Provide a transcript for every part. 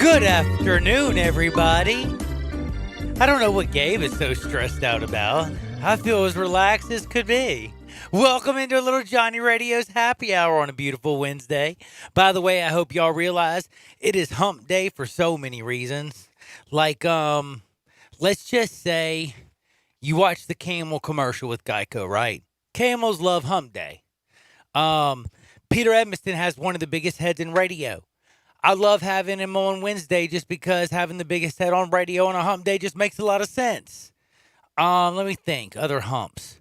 Good afternoon, everybody. I don't know what Gabe is so stressed out about. I feel as relaxed as could be. Welcome into Little Johnny Radio's happy hour on a beautiful Wednesday. By the way, I hope y'all realize it is hump day for so many reasons. Like, let's just say you watch the Camel commercial with Geico, right? Camels love hump day. Peter Edmiston has one of the biggest heads in radio. I love having him on Wednesday just because having the biggest head on radio on a hump day just makes a lot of sense. Let me think. Other humps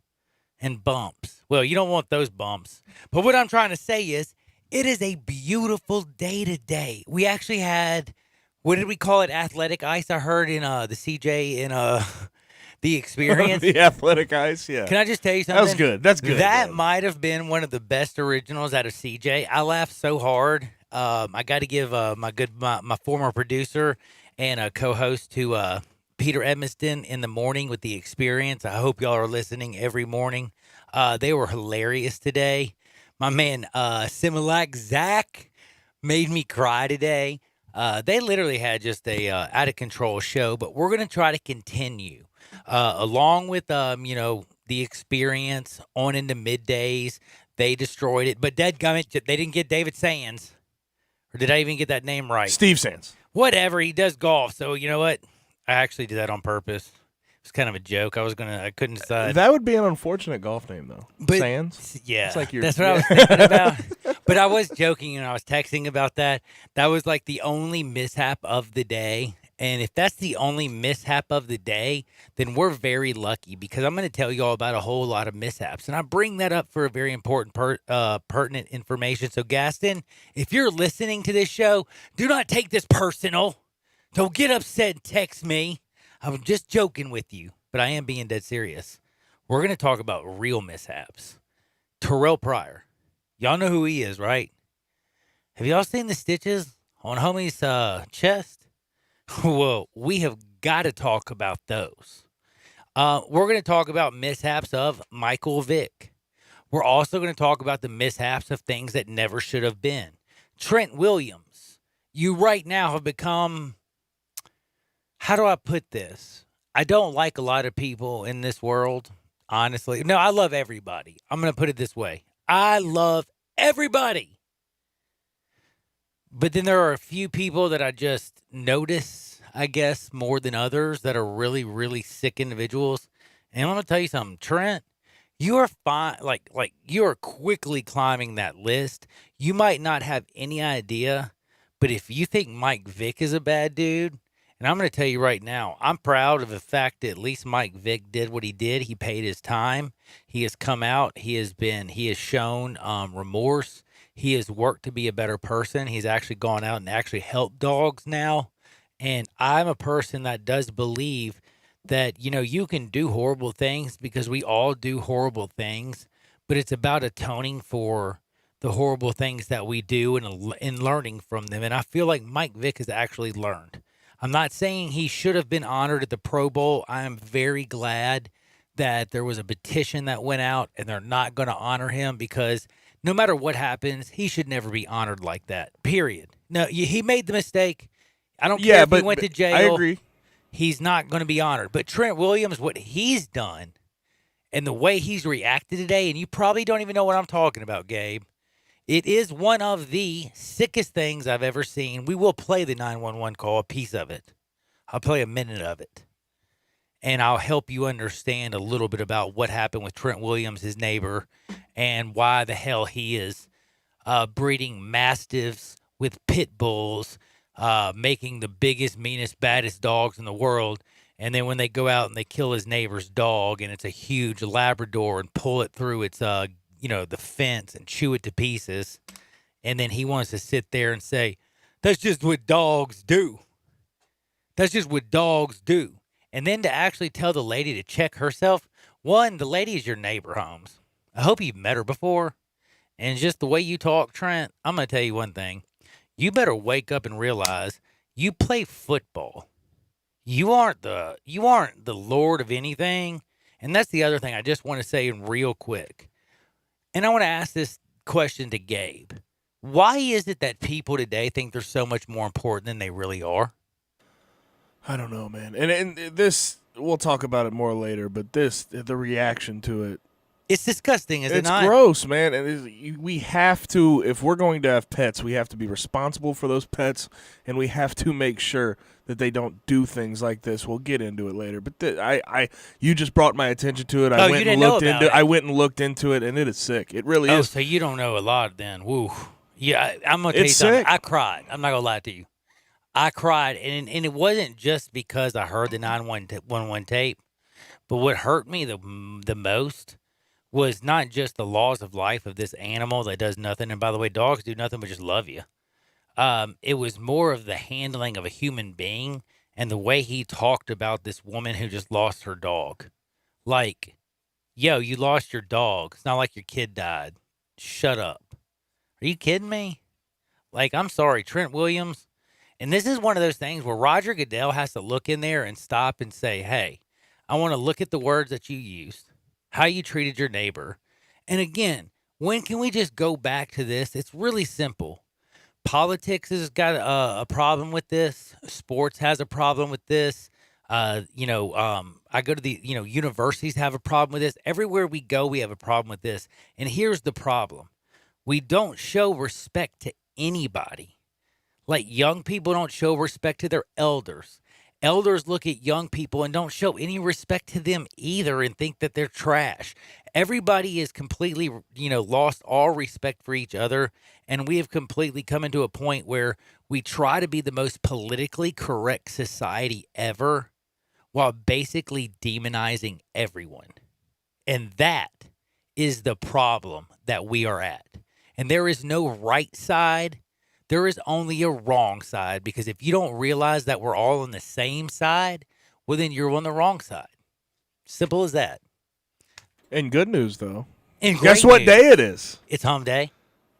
and bumps. Well, you don't want those bumps. But what I'm trying to say is it is a beautiful day today. We actually had, what did we call it? Athletic ice, I heard in the CJ in the experience. The athletic ice, yeah. Can I just tell you something? That was good. That's good. That man. might have been one of the best originals out of CJ. I laughed so hard. I got to give my former producer and a co-host to Peter Edmiston in the morning with the experience. I hope y'all are listening every morning. They were hilarious today. My man Similac Zach made me cry today. They literally had just a out of control show, but we're gonna try to continue along with the experience on into middays. They destroyed it, but dadgummit, they didn't get David Sands. Or did I even get that name right? Steve Sands. Whatever, he does golf. So you know what? I actually did that on purpose. It's kind of a joke. I couldn't decide. That would be an unfortunate golf name, though. But, Sands? Yeah, It's like that's what I was thinking about. But I was joking and I was texting about that. That was like the only mishap of the day. And if that's the only mishap of the day, then we're very lucky because I'm going to tell you all about a whole lot of mishaps. And I bring that up for a very important, pertinent information. So, Gaston, if you're listening to this show, do not take this personal. Don't get upset and text me. I'm just joking with you, but I am being dead serious. We're going to talk about real mishaps. Terrell Pryor. Y'all know who he is, right? Have y'all seen the stitches on homie's chest? Well, we have got to talk about those. We're going to talk about mishaps of Michael Vick. We're also going to talk about the mishaps of things that never should have been. Trent Williams. You right now have become, how do I put this? I don't like a lot of people in this world, honestly. No, I love everybody. I'm going to put it this way. I love everybody. But then there are a few people that I just notice, I guess, more than others that are really, really sick individuals. And I'm going to tell you something. Trent, you are fine. Like you are quickly climbing that list. You might not have any idea, but if you think Mike Vick is a bad dude, and I'm going to tell you right now, I'm proud of the fact that at least Mike Vick did what he did. He paid his time. He has come out. He has shown remorse. He has worked to be a better person. He's actually gone out and actually helped dogs now. And I'm a person that does believe that, you can do horrible things because we all do horrible things, but it's about atoning for the horrible things that we do and learning from them. And I feel like Mike Vick has actually learned. I'm not saying he should have been honored at the Pro Bowl. I am very glad that there was a petition that went out and they're not going to honor him because no matter what happens, he should never be honored like that, period. No, he made the mistake. I don't care if he went to jail. I agree. He's not going to be honored. But Trent Williams, what he's done and the way he's reacted today, and you probably don't even know what I'm talking about, Gabe, it is one of the sickest things I've ever seen. We will play the 911 call, a piece of it. I'll play a minute of it. And I'll help you understand a little bit about what happened with Trent Williams, his neighbor, and why the hell he is breeding mastiffs with pit bulls, making the biggest, meanest, baddest dogs in the world. And then when they go out and they kill his neighbor's dog, and it's a huge Labrador, and pull it through its, the fence and chew it to pieces, and then he wants to sit there and say, that's just what dogs do. That's just what dogs do. And then to actually tell the lady to check herself. One, the lady is your neighbor, Holmes. I hope you've met her before. And just the way you talk, Trent, I'm going to tell you one thing. You better wake up and realize you play football. You aren't the Lord of anything. And that's the other thing I just want to say real quick. And I want to ask this question to Gabe. Why is it that people today think they're so much more important than they really are? I don't know, man. And this, we'll talk about it more later, but the reaction to it, It's disgusting, is it it's not? gross, man. And we have to, if we're going to have pets, we have to be responsible for those pets, and we have to make sure that they don't do things like this. We'll get into it later, but you just brought my attention to it. Oh, you didn't know about it. I went and looked into it, and it is sick. It really Oh, is. so you don't know a lot then. Woo. Yeah, I'm going to tell you It's something. sick. I cried. I'm not going to lie to you. I cried, and it wasn't just because I heard the 911 tape, but what hurt me the most was not just the laws of life of this animal that does nothing. And by the way, dogs do nothing but just love you. It was more of the handling of a human being and the way he talked about this woman who just lost her dog. Like, yo, you lost your dog. It's not like your kid died. Shut up. Are you kidding me? Like, I'm sorry, Trent Williams. And this is one of those things where Roger Goodell has to look in there and stop and say, hey, I want to look at the words that you used, how you treated your neighbor. And again, when can we just go back to this? It's really simple. Politics has got a problem with this. Sports has a problem with this. I go to the, universities have a problem with this. Everywhere we go, we have a problem with this. And here's the problem. We don't show respect to anybody. Like young people don't show respect to their elders. Elders look at young people and don't show any respect to them either and think that they're trash. Everybody is completely, lost all respect for each other. And we have completely come into a point where we try to be the most politically correct society ever while basically demonizing everyone. And that is the problem that we are at. And there is no right side. There is only a wrong side, because if you don't realize that we're all on the same side, well, then you're on the wrong side. Simple as that. And good news, though. And Guess great what news. day it is? It's home day.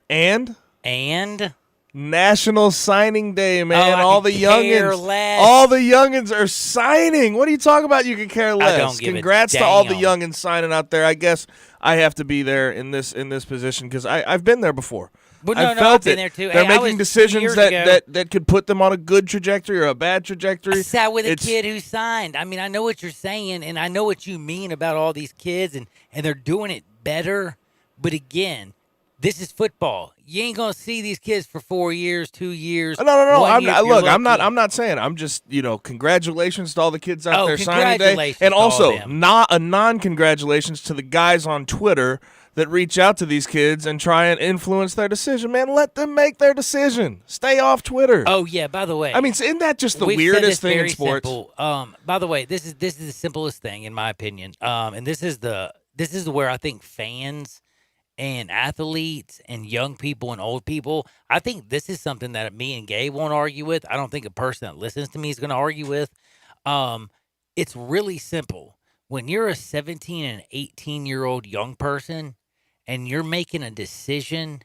And And National Signing Day, man. I all could the care youngins, less. all the youngins are signing. What are you talking about? You can care less. don't give a Congrats to all the damn. youngins signing out there. I guess I have to be there in this position because I've been there before. Well, I've I've felt been it. there too. They're Hey, I was making 2 decisions years that, ago. that could put them on a good trajectory or a bad trajectory. I sat with a It's- kid who signed. I mean, I know what you're saying, and I know what you mean about all these kids, and they're doing it better. But again, this is football. You ain't gonna see these kids for 4 years, 2 years. No. 1 year if you're Look, I'm lucky. not saying. I'm just, congratulations to all the kids out Oh, there signing day, congratulations and to all also them. not a non-congratulations to the guys on Twitter that reach out to these kids and try and influence their decision. Man, let them make their decision. Stay off Twitter. Oh yeah. By the way, I mean, isn't that just the we've said this weirdest thing in very sports? simple. By the way, this is the simplest thing in my opinion. And this is where I think fans and athletes and young people and old people, I think this is something that me and Gabe won't argue with. I don't think a person that listens to me is going to argue with. It's really simple. When you're a 17 and 18-year-old young person and you're making a decision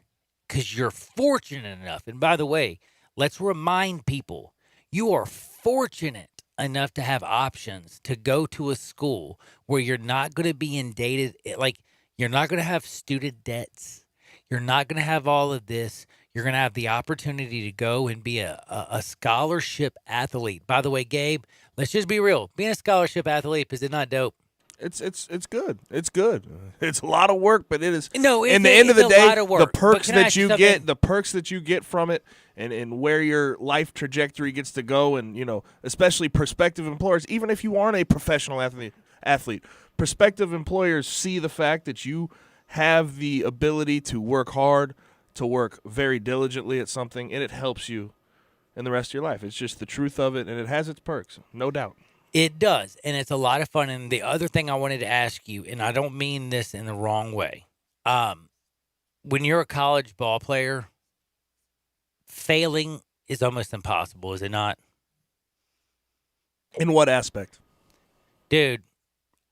because you're fortunate enough, and by the way, let's remind people, you are fortunate enough to have options to go to a school where you're not going to be inundated, like you're not going to have student debts. You're not going to have all of this. You're going to have the opportunity to go and be a scholarship athlete. By the way, Gabe, let's just be real. Being a scholarship athlete, is it not dope? It's good. It's good. It's a lot of work, but it is. No, in the end of the a day, lot of work. the But perks can I that ask you something? get, from it, and where your life trajectory gets to go, and especially prospective employers, even if you aren't a professional athlete, prospective employers see the fact that you have the ability to work hard, to work very diligently at something, and it helps you in the rest of your life. It's just the truth of it, and it has its perks, no doubt. It does, and it's a lot of fun. And the other thing I wanted to ask you, and I don't mean this in the wrong way, when you're a college ball player, failing is almost impossible, is it not? In what aspect? Dude,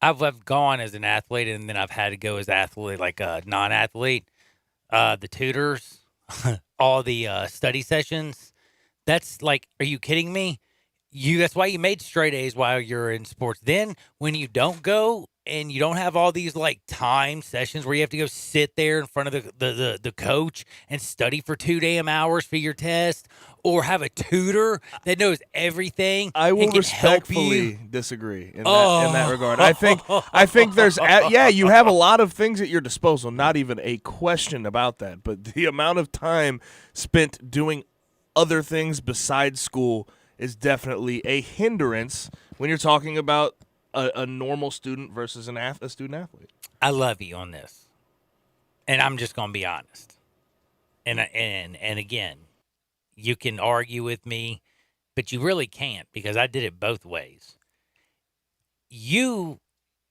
I've gone as an athlete, and then I've had to go as athlete, like a non-athlete. The tutors, all the study sessions. That's like, are you kidding me? That's why you made straight A's while you're in sports. Then when you don't go, and you don't have all these like time sessions where you have to go sit there in front of the coach and study for 2 damn hours for your test, or have a tutor that knows everything. I will and can help respectfully you. disagree in that regard. I think there's you have a lot of things at your disposal, not even a question about that. But the amount of time spent doing other things besides school is definitely a hindrance when you're talking about a normal student versus a student athlete. I love you on this, and I'm just gonna be honest. And again, you can argue with me, but you really can't, because I did it both ways. You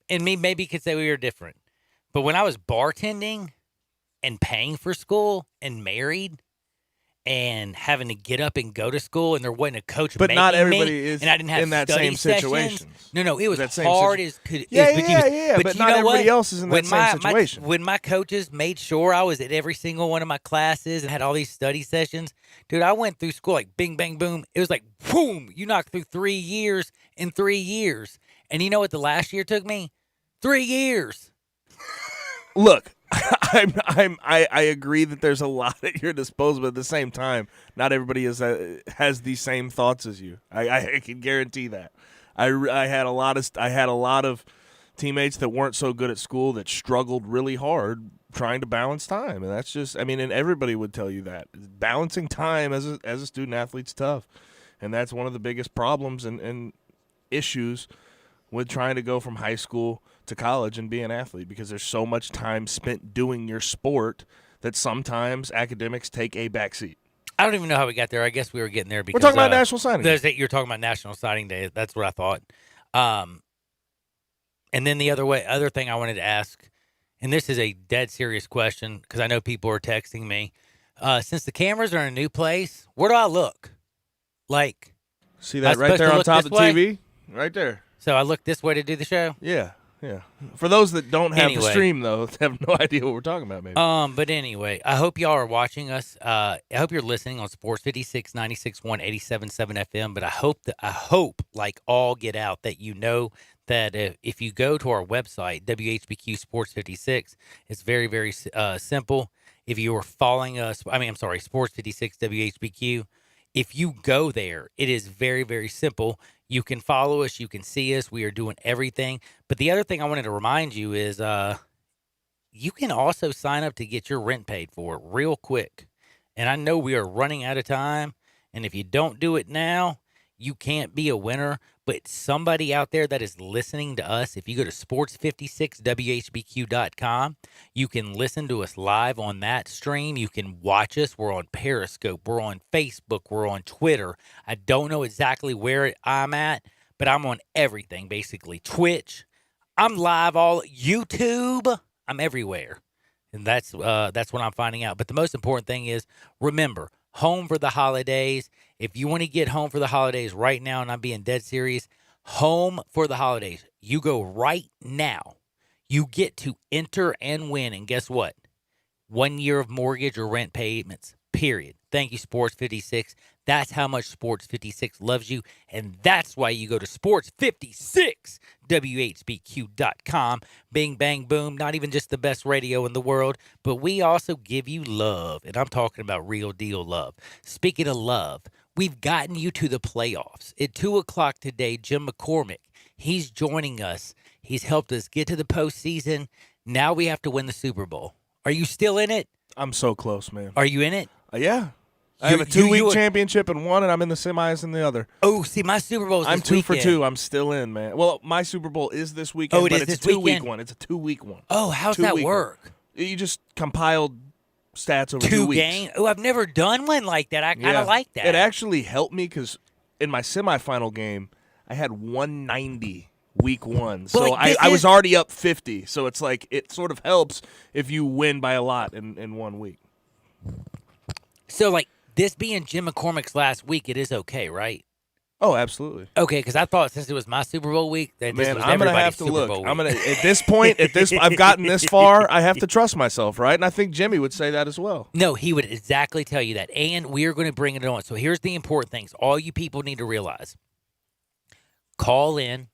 and me maybe could say we were different, but when I was bartending and paying for school and married and having to get up and go to school, and there wasn't a coach But making not everybody me, is and I didn't have in that study same sessions. situation. No, it was That same hard as could. Yeah, as could yeah, But but you not know everybody what? else is in that same situation. When my coaches made sure I was at every single one of my classes and had all these study sessions, dude, I went through school like bing, bang, boom. It was like, boom, you knocked through 3 years in 3 years. And you know what the last year took me? 3 years. Look, I agree that there's a lot at your disposal, but at the same time, not everybody has the same thoughts as you. I can guarantee that. I had a lot of teammates that weren't so good at school that struggled really hard trying to balance time, and that's just, I mean, and everybody would tell you that balancing time as a student athlete's tough, and that's one of the biggest problems and issues with trying to go from high school to college and be an athlete, because there's so much time spent doing your sport that sometimes academics take a backseat. I don't even know how we got there. I guess we were getting there because We're talking about National Signing Day. You're talking about National Signing Day. That's what I thought. And then the other thing I wanted to ask, and this is a dead serious question because I know people are texting me. Since the cameras are in a new place, where do I look? Like, see that right there on top of the TV? Right there. So I look this way to do the show? Yeah. For those that don't have the stream, though, have no idea what we're talking about, maybe. But anyway, I hope y'all are watching us. I hope you're listening on Sports 56, 96.1, 87.7 FM. But I hope, like all get out, that you know that if you go to our website, WHBQ Sports 56, it's very, very simple. If you are following us, Sports 56 WHBQ, if you go there, it is very, very simple. You can follow us. You can see us. We are doing everything. But the other thing I wanted to remind you is you can also sign up to get your rent paid for real quick. And I know we are running out of time. And if you don't do it now, you can't be a winner. But somebody out there that is listening to us, if you go to sports56whbq.com, you can listen to us live on that stream. You can watch us. We're on Periscope. We're on Facebook. We're on Twitter. I don't know exactly where I'm at, but I'm on everything, basically. Twitch. I'm live all YouTube. I'm everywhere. And that's what I'm finding out. But the most important thing is, remember, home for the holidays. If you want to get home for the holidays right now, and I'm being dead serious, home for the holidays. You go right now. You get to enter and win. And guess what? 1 year of mortgage or rent payments, period. Thank you, Sports 56. That's how much Sports 56 loves you. And that's why you go to sports56whbq.com. Bing, bang, boom. Not even just the best radio in the world, but we also give you love. And I'm talking about real deal love. Speaking of love, we've gotten you to the playoffs. At 2 o'clock today, Jim McCormick, he's joining us. He's helped us get to the postseason. Now we have to win the Super Bowl. Are you still in it? I'm so close, man. Are you in it? Yeah. I have a 2-week championship in one, and I'm in the semis in the other. Oh, see, my Super Bowl is I'm this 2 weekend. for 2. I'm still in, man. Well, my Super Bowl is this weekend, but it's a 2-week one. It's a 2-week one. Oh, how's that work? You just compiled stats over 2 weeks. 2 games? Oh, I've never done one like that. I kind of like that. It actually helped me because in my semifinal game, I had 190 week one. So like, I was already up 50. So it's like it sort of helps if you win by a lot in 1 week. So, like, this being Jim McCormick's last week, it is okay, right? Oh, absolutely. Okay, because I thought since it was my Super Bowl week, that this was I'm gonna have to Super look. Bowl I'm week. gonna at this point, I've gotten this far. I have to trust myself, right? And I think Jimmy would say that as well. No, he would exactly tell you that, and we are going to bring it on. So here's the important things: all you people need to realize. Call in,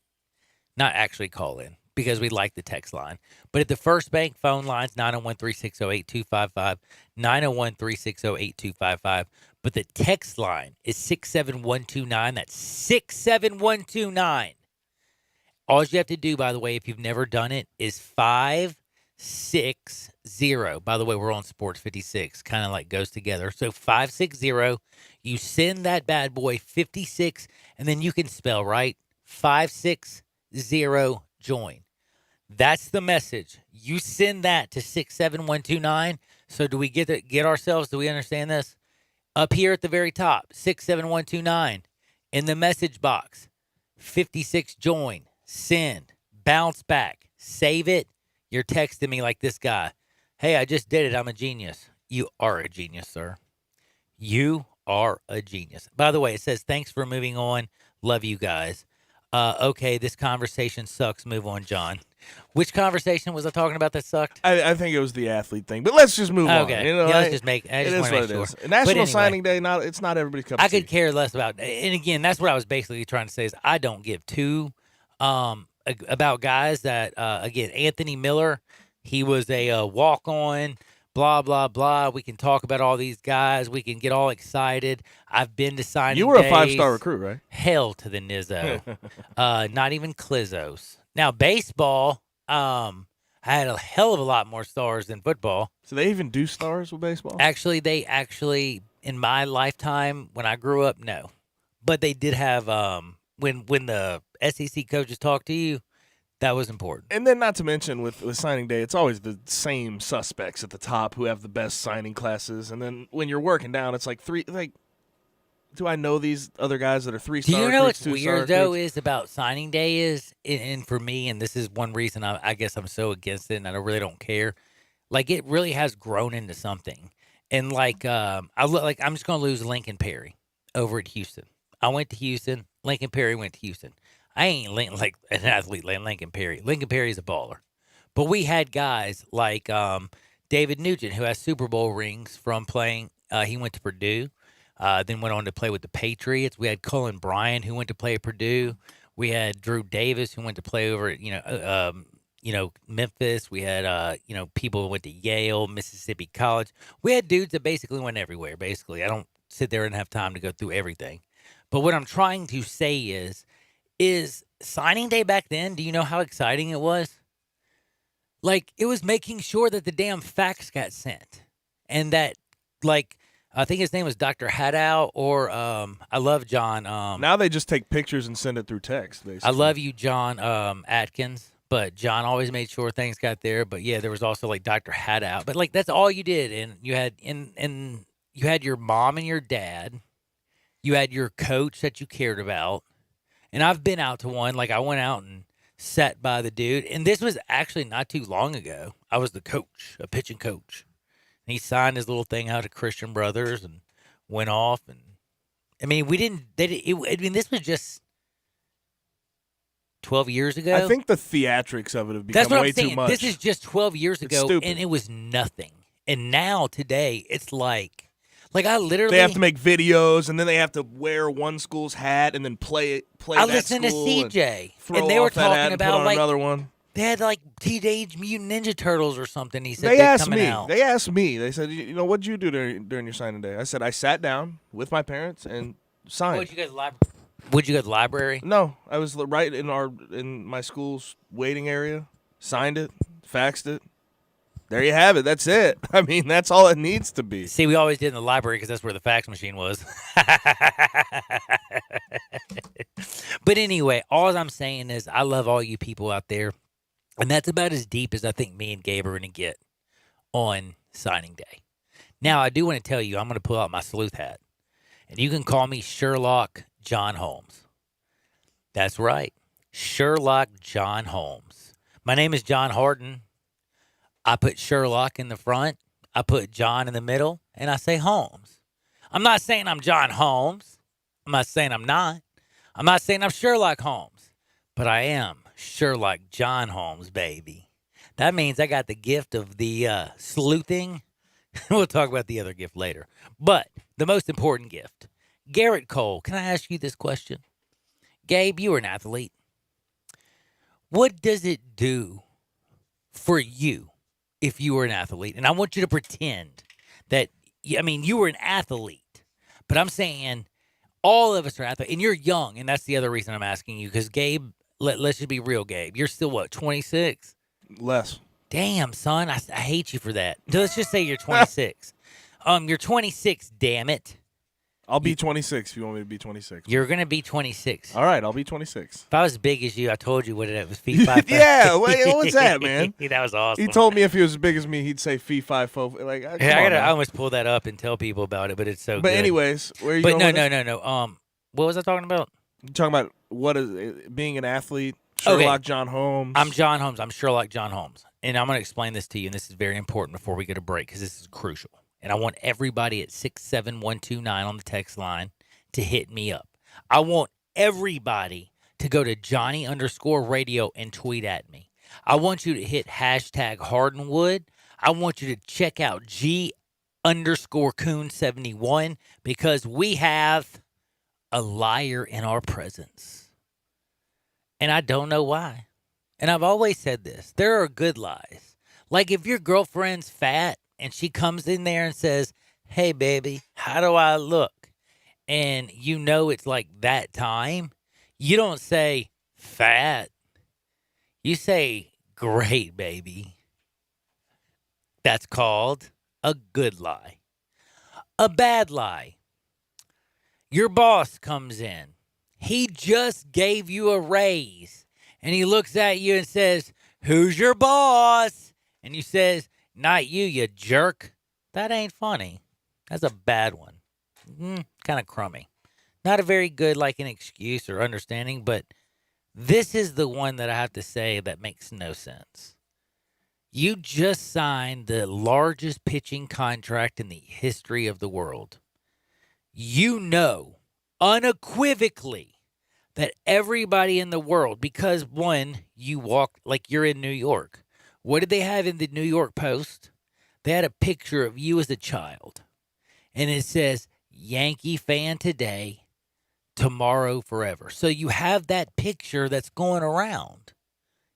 not actually call in. because we like the text line. But at the First Bank phone lines, 901-360-8255, 901-360-8255. But the text line is 67129. That's 67129. All you have to do, by the way, if you've never done it, is 560. By the way, we're on Sports 56, kind of like goes together. So 560, you send that bad boy 56, and then you can spell, right? 560 join. That's the message. You send that to 67129. So do we get ourselves? Do we understand this? Up here at the very top, 67129. In the message box, 56 join. Send, bounce back, save it. You're texting me like this guy. Hey, I just did it. I'm a genius. You are a genius, sir. You are a genius. By the way, it says, thanks for moving on. Love you guys. Okay, this conversation sucks. Move on, John. Which conversation was I talking about that sucked? I think it was the athlete thing, but let's just move on. Okay. You know, yeah, let's just make. I it just is want to what make it sure. is. National anyway, Signing Day, it's not everybody's cup of I tea. could care less about. And again, that's what I was basically trying to say is I don't give two about guys that again, Anthony Miller, he was a walk-on. Blah blah blah. We can talk about all these guys. We can get all excited. I've been to signing. You were a days. 5-star recruit, right? Hell to the Nizzo. Not even Clizzos. Now baseball. I had a hell of a lot more stars than football. So they even do stars with baseball? Actually, in my lifetime when I grew up, no. But they did have when the SEC coaches talk to you, that was important. And then not to mention with signing day, it's always the same suspects at the top who have the best signing classes. And then when you're working down, it's like do I know these other guys that are 3-star Do you know recruits, what's 2-star weird though recruits? is about signing day is, and for me, and this is one reason I guess I'm so against it, and I really don't care. Like it really has grown into something, and like I'm just gonna lose Lincoln Perry over at Houston. I went to Houston. Lincoln Perry went to Houston. I ain't like an athlete like Lincoln Perry. Lincoln Perry's a baller, but we had guys like David Nugent who has Super Bowl rings from playing. He went to Purdue. Then went on to play with the Patriots. We had Colin Bryant who went to play at Purdue. We had Drew Davis who went to play over at Memphis. We had people who went to Yale, Mississippi College. We had dudes that basically went everywhere. Basically, I don't sit there and have time to go through everything. But what I'm trying to say is signing day back then. Do you know how exciting it was? Like it was making sure that the damn fax got sent, and that like. I think his name was Dr. Hadow, or I love John. Now they just take pictures and send it through text, basically. I love you, John Atkins, but John always made sure things got there. But yeah, there was also like Dr. Hadow, but like that's all you did, and you had you had your mom and your dad, you had your coach that you cared about, and I've been out to one. Like I went out and sat by the dude, and this was actually not too long ago. I was the coach, a pitching coach. He signed his little thing out to Christian Brothers and went off. And I mean, this was just 12 years ago. I think the theatrics of it have become That's what way I'm saying. too much. This is just 12 years ago, stupid. and it was nothing. And now today, it's like I literally They have to make videos, and then they have to wear one school's hat and then play I that listened to school CJ, throw and they were off that hat talking and put about on like another one. they had like Teenage Mutant Ninja Turtles or something. He said They asked coming me. out. They asked me. They said, what'd you do during your signing day? I said, I sat down with my parents and signed. Would you go to the library? No, I was right in my school's waiting area. Signed it, faxed it. There you have it. That's it. I mean, that's all it needs to be. See, we always did in the library because that's where the fax machine was. But anyway, all I'm saying is I love all you people out there. And that's about as deep as I think me and Gabe are going to get on signing day. Now, I do want to tell you, I'm going to pull out my sleuth hat. And you can call me Sherlock John Holmes. That's right. Sherlock John Holmes. My name is John Horton. I put Sherlock in the front. I put John in the middle. And I say Holmes. I'm not saying I'm John Holmes. I'm not saying I'm not. I'm not saying I'm Sherlock Holmes. But I am Sherlock John Holmes, baby. That means I got the gift of the sleuthing. We'll talk about the other gift later. But the most important gift. Garrett Cole, can I ask you this question? Gabe, you were an athlete. What does it do for you if you were an athlete? And I want you to pretend that, I mean, you were an athlete, but I'm saying all of us are athletes, and you're young, and that's the other reason I'm asking you. Because Gabe, let's just be real, Gabe. You're still what, 26? Less. Damn, son, I hate you for that. So let's just say you're 26. You're 26. Damn it, I'll be 26 if you want me to be 26. you're gonna be 26. All right, I'll be 26. If I was as big as you, I told you what it was. Feet 5. Yeah, what's that, man? That was awesome. He told me if he was as big as me, he'd say fee, fi, fo. Like, come Yeah, on, I man. almost pull that up and tell people about it, but it's so But good. anyways, where are you But going no, with no, this? no, no. What was I talking about? You talking about what is being an athlete? Sherlock John Holmes. I'm John Holmes. I'm Sherlock John Holmes. And I'm going to explain this to you, and this is very important before we get a break because this is crucial. And I want everybody at 67129 on the text line to hit me up. I want everybody to go to Johnny_radio and tweet at me. I want you to hit hashtag Hardenwood. I want you to check out G_Coon71 because we have a liar in our presence. And I don't know why. And I've always said this. There are good lies. Like if your girlfriend's fat and she comes in there and says, "Hey, baby, how do I look?" And you know it's like that time, you don't say fat. You say, "Great, baby." That's called a good lie. A bad lie. Your boss comes in. He just gave you a raise. And he looks at you and says, "Who's your boss?" And you says, "Not you, you jerk." That ain't funny. That's a bad one. Kind of crummy. Not a very good, like, an excuse or understanding, but this is the one that I have to say that makes no sense. You just signed the largest pitching contract in the history of the world. You know unequivocally that everybody in the world, because one, you walk like you're in New York. What did they have in the New York Post? They had a picture of you as a child. And it says, "Yankee fan today, tomorrow forever." So you have that picture that's going around.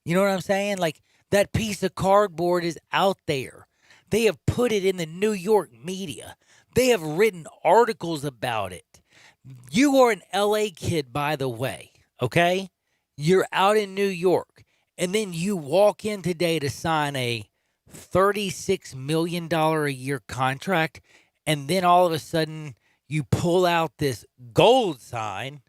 You know what I'm saying? Like that piece of cardboard is out there. They have put it in the New York media. They have written articles about it. You are an LA kid, by the way, okay? You're out in New York, and then you walk in today to sign a $36 million a year contract, and then all of a sudden you pull out this gold sign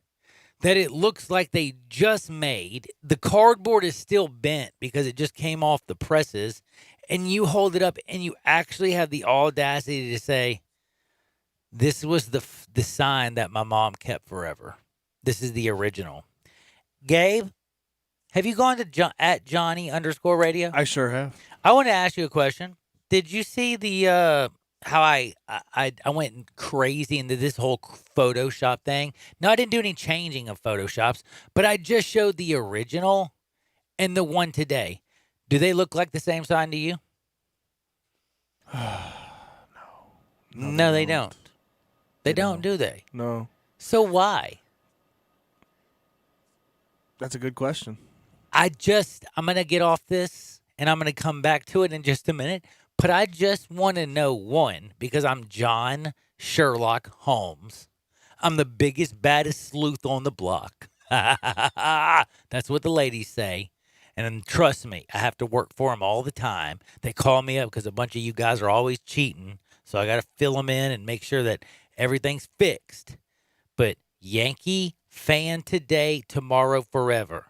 that it looks like they just made. The cardboard is still bent because it just came off the presses, and you hold it up and you actually have the audacity to say, "This was the sign that my mom kept forever. This is the original." Gabe, have you gone to at Johnny_radio? I sure have. I want to ask you a question. Did you see the how I went crazy into this whole Photoshop thing? No, I didn't do any changing of Photoshops, but I just showed the original and the one today. Do they look like the same sign to you? No, they don't. They don't, do they? No. So why? That's a good question. I'm going to get off this and I'm going to come back to it in just a minute. But I just want to know, one, because I'm John Sherlock Holmes. I'm the biggest, baddest sleuth on the block. That's what the ladies say. And trust me, I have to work for them all the time. They call me up because a bunch of you guys are always cheating. So I got to fill them in and make sure that everything's fixed. But Yankee fan today, tomorrow, forever.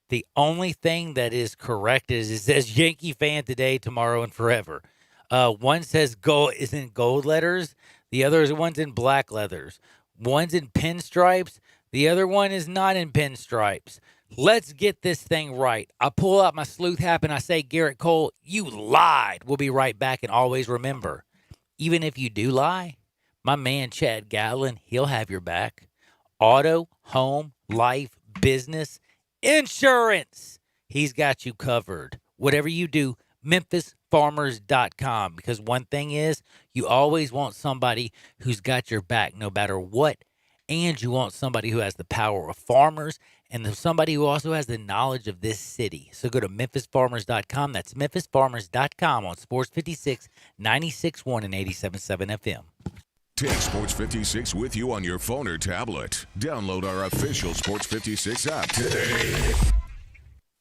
The only thing that is correct is it says Yankee fan today, tomorrow, and forever. One says gold is in gold letters. The other one's in black letters. One's in pinstripes. The other one is not in pinstripes. Let's get this thing right. I pull out my sleuth hat and I say, "Garrett Cole, you lied." We'll be right back, and always remember, even if you do lie, my man Chad Gatlin, he'll have your back. Auto, home, life, business, insurance. He's got you covered. Whatever you do, MemphisFarmers.com. Because one thing is, you always want somebody who's got your back no matter what and you want somebody who has the power of farmers and somebody who also has the knowledge of this city. So go to MemphisFarmers.com. That's MemphisFarmers.com on Sports 56, 96.1 and 87.7 FM. Take Sports 56 with you on your phone or tablet. Download our official Sports 56 app today.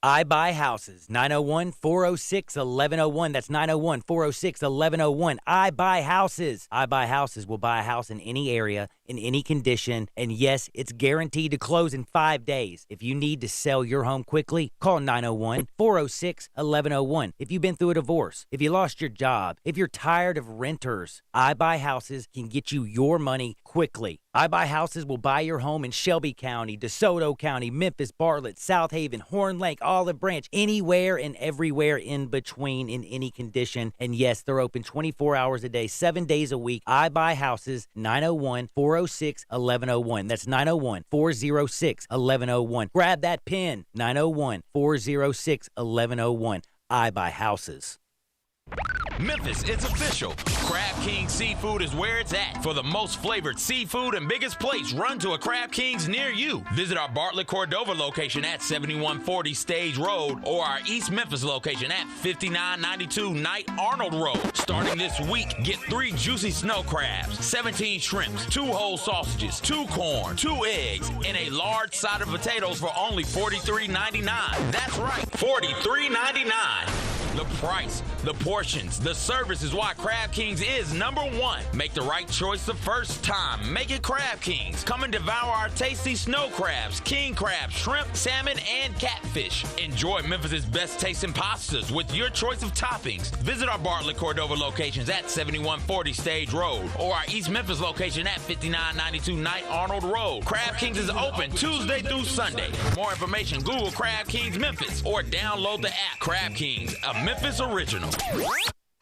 I Buy Houses, 901-406-1101. That's 901-406-1101. I Buy Houses. I Buy Houses will buy a house in any area, in any condition, and yes, it's guaranteed to close in 5 days. If you need to sell your home quickly, call 901-406-1101. If you've been through a divorce, if you lost your job, if you're tired of renters, I Buy Houses can get you your money quickly. I Buy Houses will buy your home in Shelby County, DeSoto County, Memphis, Bartlett, South Haven, Horn Lake, Olive Branch, anywhere and everywhere in between in any condition. And yes, they're open 24 hours a day, 7 days a week. I Buy Houses, 901-406-1101. That's 901-406-1101. Grab that pen, 901-406-1101. I Buy Houses. Memphis, it's official. Crab King Seafood is where it's at. For the most flavored seafood and biggest plates, run to a Crab King's near you. Visit our Bartlett Cordova location at 7140 Stage Road or our East Memphis location at 5992 Knight Arnold Road. Starting this week, get 3 juicy snow crabs, 17 shrimps, 2 whole sausages, 2 corn, 2 eggs, and a large side of potatoes for only $43.99. That's right, $43.99. The price, the portions, the service is why Crab Kings is #1. Make the right choice the first time. Make it Crab Kings. Come and devour our tasty snow crabs, king crabs, shrimp, salmon, and catfish. Enjoy Memphis' best tasting pastas with your choice of toppings. Visit our Bartlett Cordova locations at 7140 Stage Road or our East Memphis location at 5992 Knight Arnold Road. Crab Kings is open Tuesday through Sunday. For more information, Google Crab Kings Memphis or download the app. Crab Kings, a Memphis original.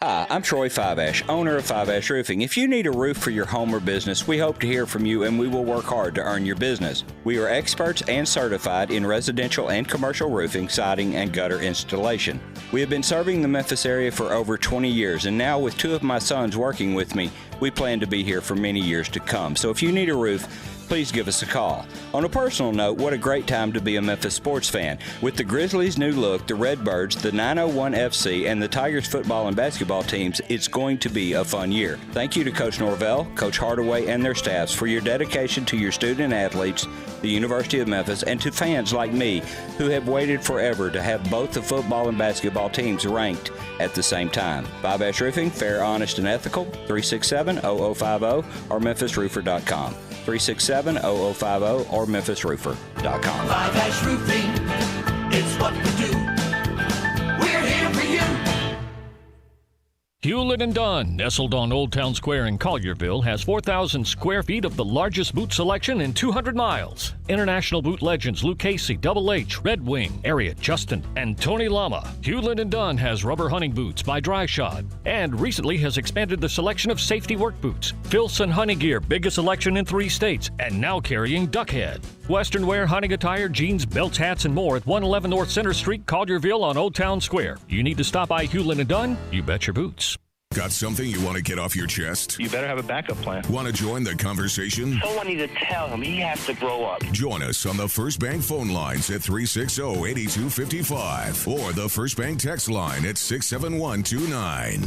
Hi, I'm Troy Fiveash, owner of Fiveash Roofing. If you need a roof for your home or business, we hope to hear from you and we will work hard to earn your business. We are experts and certified in residential and commercial roofing, siding, and gutter installation. We have been serving the Memphis area for over 20 years, and now with 2 of my sons working with me, we plan to be here for many years to come. So if you need a roof, please give us a call. On a personal note, what a great time to be a Memphis sports fan. With the Grizzlies' new look, the Redbirds, the 901 FC, and the Tigers football and basketball teams, it's going to be a fun year. Thank you to Coach Norvell, Coach Hardaway, and their staffs for your dedication to your student athletes, the University of Memphis, and to fans like me who have waited forever to have both the football and basketball teams ranked at the same time. Fiveash Roofing, fair, honest, and ethical, 367-0050 or memphisroofer.com. 367-0050 or memphisroofer.com. Fiveash Roofing, it's what we do. We're here for you. Hewlett & Dunn, nestled on Old Town Square in Collierville, has 4,000 square feet of the largest boot selection in 200 miles. International boot legends Luke Casey, Double H, Red Wing, Ariat, Justin, and Tony Lama. Hewlett & Dunn has rubber hunting boots by Dry Shod and recently has expanded the selection of safety work boots. Filson Hunting Gear, biggest selection in 3 states, and now carrying Duckhead. Western wear, hunting attire, jeans, belts, hats, and more at 111 North Center Street, Collierville on Old Town Square. You need to stop by Hewlett & Dunn? You bet your boots. Got something you want to get off your chest? You better have a backup plan. Want to join the conversation? Someone needs to tell him he has to grow up. Join us on the First Bank phone lines at 360-8255 or the First Bank text line at 67129.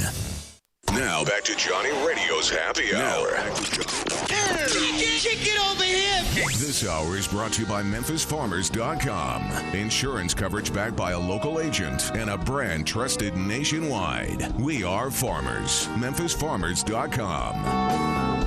Now back to Johnny Radio's Happy Hour. Get over here. This hour is brought to you by MemphisFarmers.com. Insurance coverage backed by a local agent and a brand trusted nationwide. We are farmers. MemphisFarmers.com.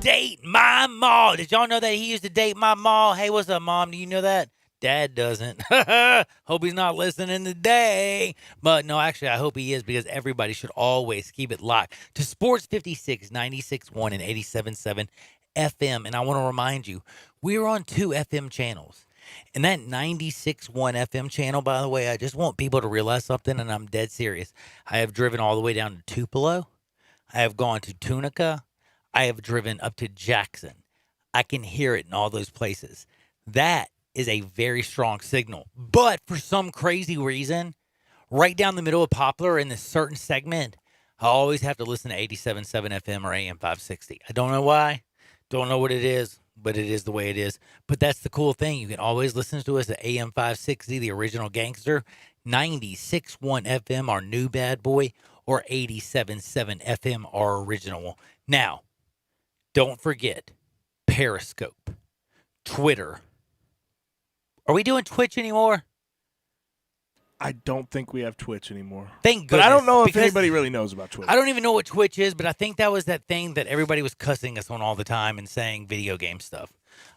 Date my mom. Did y'all know that he used to date my mom? Hey, what's up, Mom? Do you know that? Dad doesn't. Hope he's not listening today. But no, actually, I hope he is because everybody should always keep it locked to Sports 56, 96.1 and 87.7 FM. And I want to remind you, we're on 2 FM channels. And that 96.1 FM channel, by the way, I just want people to realize something, and I'm dead serious. I have driven all the way down to Tupelo. I have gone to Tunica. I have driven up to Jackson. I can hear it in all those places. That is a very strong signal. But for some crazy reason, right down the middle of Poplar in this certain segment, I always have to listen to 87.7 FM or AM 560. I don't know why. Don't know what it is, but it is the way it is. But that's the cool thing. You can always listen to us at AM 560, the original gangster, 96.1 FM, our new bad boy, or 87.7 FM, our original. Now, don't forget Periscope, Twitter. Are we doing Twitch anymore? I don't think we have Twitch anymore. Thank goodness. But I don't know if because anybody really knows about Twitch. I don't even know what Twitch is, but I think that was that thing that everybody was cussing us on all the time and saying video game stuff.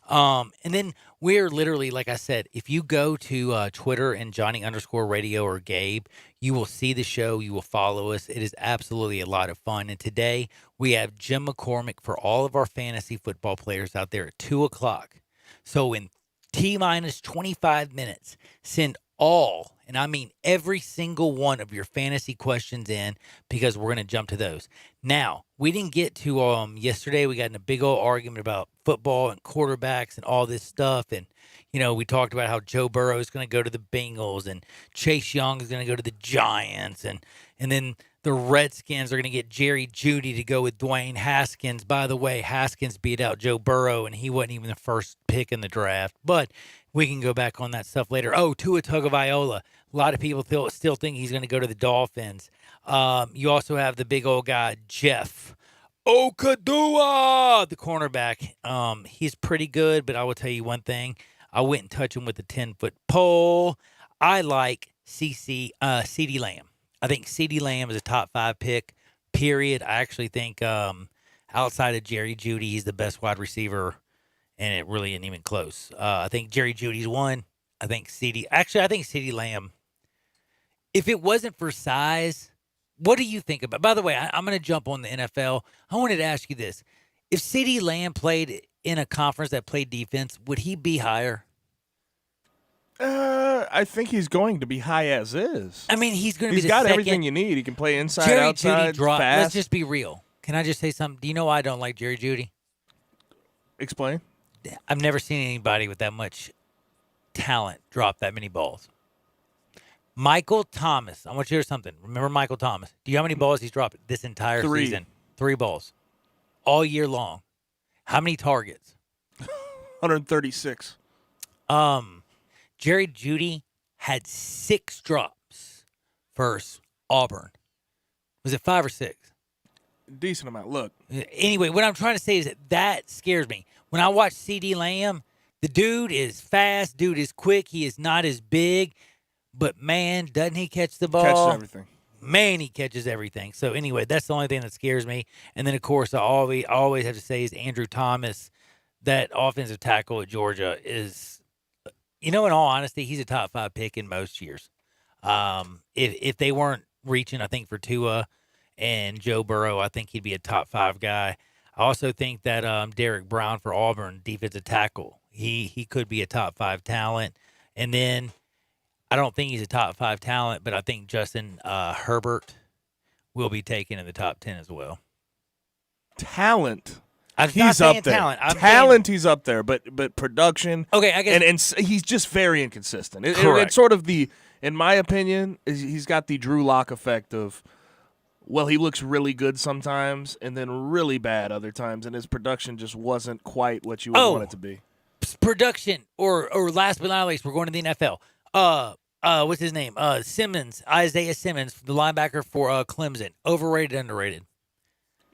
And then we're literally, like I said, if you go to Twitter and Johnny_radio or Gabe, you will see the show. You will follow us. It is absolutely a lot of fun. And today we have Jim McCormick for all of our fantasy football players out there at 2 o'clock. So in T-minus 25 minutes, send all, and I mean every single one of your fantasy questions in because we're going to jump to those. Now, we didn't get to yesterday. We got in a big old argument about football and quarterbacks and all this stuff. And, you know, we talked about how Joe Burrow is going to go to the Bengals and Chase Young is going to go to the Giants. And then the Redskins are going to get Jerry Jeudy to go with Dwayne Haskins. By the way, Haskins beat out Joe Burrow, and he wasn't even the first pick in the draft. But we can go back on that stuff later. Oh, Tua Tagovailoa. A lot of people still think he's going to go to the Dolphins. You also have the big old guy, Jeff Okadua, the cornerback. He's pretty good, but I will tell you one thing. I wouldn't touch him with a 10-foot pole. I like CeeDee Lamb. I think CeeDee Lamb is a top 5 pick, period. I actually think outside of Jerry Jeudy, he's the best wide receiver, and it really isn't even close. I think Jerry Judy's one. I think CeeDee Lamb, if it wasn't for size, what do you think about? By the way, I'm going to jump on the NFL. I wanted to ask you this. If CeeDee Lamb played in a conference that played defense, would he be higher? I think he's going to be high as is. I mean, he's going to be He's the got second. everything you need. He can play inside, Jerry outside, Jeudy dropped. fast. Let's just be real. Can I just say something? Do you know why I don't like Jerry Jeudy? Explain. I've never seen anybody with that much talent drop that many balls. Michael Thomas. I want you to hear something. Remember Michael Thomas. Do you know how many balls he's dropped this entire 3 season? 3 balls. All year long. How many targets? 136. Jerry Jeudy had 6 drops versus Auburn. Was it 5 or 6? Decent amount. Look. Anyway, what I'm trying to say is that scares me. When I watch CeeDee Lamb, the dude is fast, dude is quick, he is not as big, but man, doesn't he catch the ball? Catches everything. Man, he catches everything. So anyway, that's the only thing that scares me. And then, of course, I always have to say is Andrew Thomas, that offensive tackle at Georgia is, in all honesty, he's a top 5 pick in most years. If they weren't reaching, I think, for Tua and Joe Burrow, I think he'd be a top 5 guy. I also think that Derek Brown for Auburn, defensive tackle, he could be a top 5 talent. And then I don't think he's a top 5 talent, but I think Justin Herbert will be taken in the top 10 as well. Talent. He's up there. Talent. He's up there, but production. Okay, I guess. And he's just very inconsistent. Correct. It's sort of in my opinion, he's got the Drew Lock effect of, well, he looks really good sometimes and then really bad other times, and his production just wasn't quite what you would want it to be. Production, or last but not least, we're going to the NFL. What's his name? Simmons, Isaiah Simmons, the linebacker for Clemson. Overrated, underrated?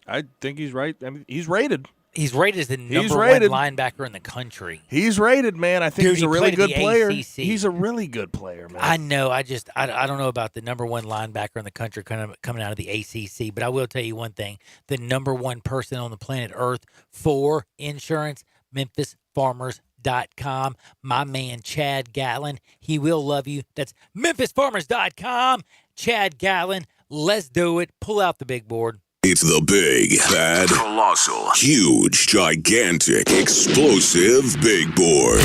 I think he's right. I mean, he's rated. He's rated as the number 1 linebacker in the country. He's rated, man. I think Dude, he's a really good player. ACC. He's a really good player, man. I know. I don't know about the number 1 linebacker in the country coming out of the ACC, but I will tell you one thing. The number 1 person on the planet Earth for insurance, Memphis Farmers MemphisFarmers.com. My man, Chad Gatlin, he will love you. That's MemphisFarmers.com. Chad Gatlin, let's do it. Pull out the big board. It's the big, bad, colossal, huge, gigantic, explosive big board.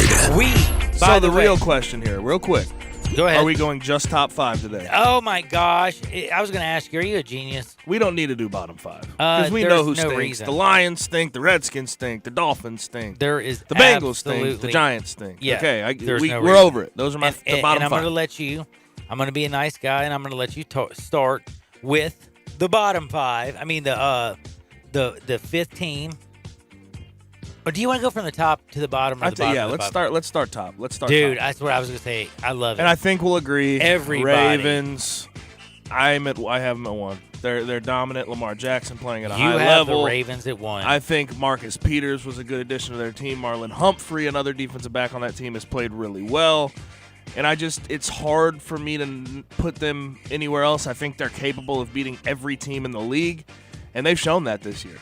So the real question here, real quick. Go ahead. Are we going just top 5 today? Oh, my gosh. I was going to ask you, are you a genius? We don't need to do bottom 5. Because we know who there's no stinks. reason. The Lions stink. The Redskins stink. The Dolphins stink. There is The Bengals stink. The absolutely- Giants stink. Yeah, okay, there's no we're reason. over it. Those are the And bottom I'm 5. going to let you, I'm going to be a nice guy, and I'm going to let you start with the bottom 5. I mean, the fifth team. Or do you want to go from the top to the bottom? Or the bottom to the let's bottom? start top. Let's start Dude, top. that's what I was going to say. I love it. And I think we'll agree. Everybody. Ravens. I have them at 1. They're dominant. Lamar Jackson playing at a you high have level. the Ravens at 1. I think Marcus Peters was a good addition to their team. Marlon Humphrey, another defensive back on that team, has played really well. And it's hard for me to put them anywhere else. I think they're capable of beating every team in the league, and they've shown that this year.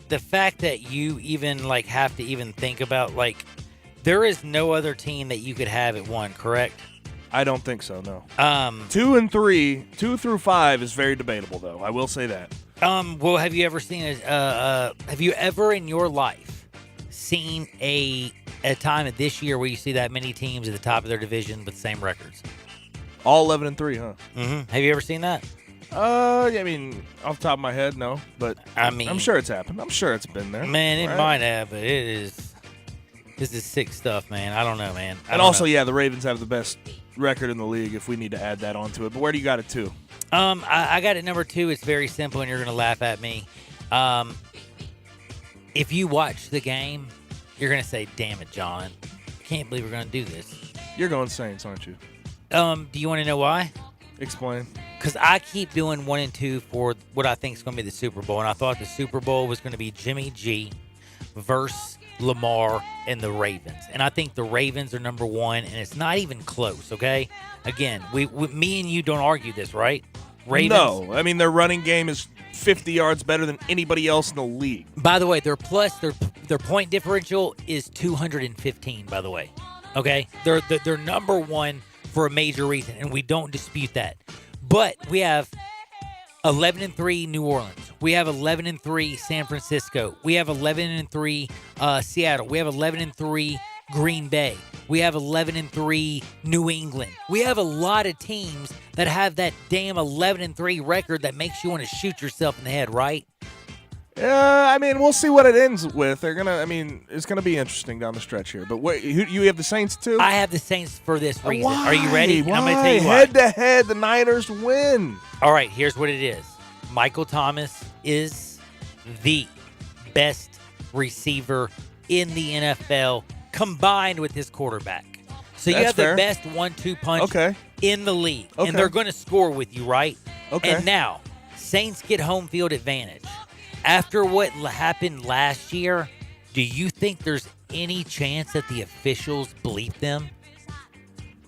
The fact that you even have to even think about there is no other team that you could have at 1, correct? I don't think so, no. 2 and 3, 2 through 5 is very debatable, though. I will say that. Well, have you ever seen have you ever in your life seen a time of this year where you see that many teams at the top of their division with the same records? All 11 and 3, huh? Mm-hmm. Have you ever seen that? I mean, off the top of my head, no. But I mean, I'm sure it's happened. I'm sure it's been there. Man, it right? might have, but this is sick stuff, man. I don't know, man. And also, yeah, the Ravens have the best record in the league if we need to add that onto it. But where do you got it to? I got it number 2. It's very simple, and you're going to laugh at me. If you watch the game, you're going to say, damn it, John. I can't believe we're going to do this. You're going Saints, aren't you? Do you want to know why? Explain. Because I keep doing 1 and 2 for what I think is going to be the Super Bowl. And I thought the Super Bowl was going to be Jimmy G versus Lamar and the Ravens. And I think the Ravens are number 1, and it's not even close, okay? Again, me and you don't argue this, right? Ravens. No. I mean, their running game is 50 yards better than anybody else in the league. By the way, their point differential is 215, by the way. Okay? They're number 1 for a major reason, and we don't dispute that. But we have 11-3 New Orleans. We have 11-3 San Francisco. We have 11-3 Seattle. We have 11-3 Green Bay. We have 11-3 New England. We have a lot of teams that have that damn 11-3 record that makes you want to shoot yourself in the head, right? I mean, we'll see what it ends with. It's gonna be interesting down the stretch here. But you have the Saints too? I have the Saints for this reason. Why? Are you ready? Why? I'm going to tell you why. Head to head, the Niners win. All right, here's what it is. Michael Thomas is the best receiver in the NFL combined with his quarterback. So you That's have fair. the best 1-2 punch Okay. in the league. Okay. And they're going to score with you, right? Okay. And now, Saints get home field advantage. After what happened last year, do you think there's any chance that the officials bleep them?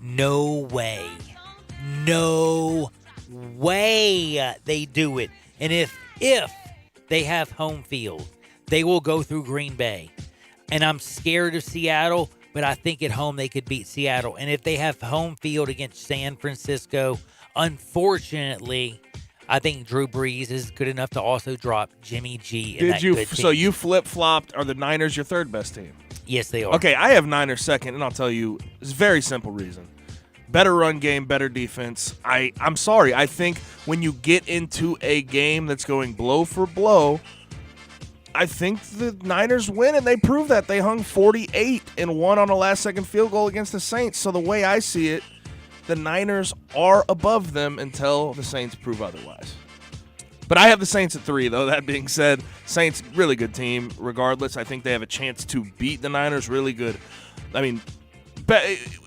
No way. No way they do it. And if they have home field, they will go through Green Bay. And I'm scared of Seattle, but I think at home they could beat Seattle. And if they have home field against San Francisco, unfortunately, I think Drew Brees is good enough to also drop Jimmy G. In that good team. So you flip-flopped. Are the Niners your third best team? Yes, they are. Okay, I have Niners second, and I'll tell you, it's a very simple reason. Better run game, better defense. I'm sorry. I think when you get into a game that's going blow for blow, I think the Niners win, and they prove that. They hung 48 and won on a last-second field goal against the Saints. So the way I see it, the Niners are above them until the Saints prove otherwise. But I have the Saints at 3, though. That being said, Saints, really good team. Regardless, I think they have a chance to beat the Niners. Really good. I mean,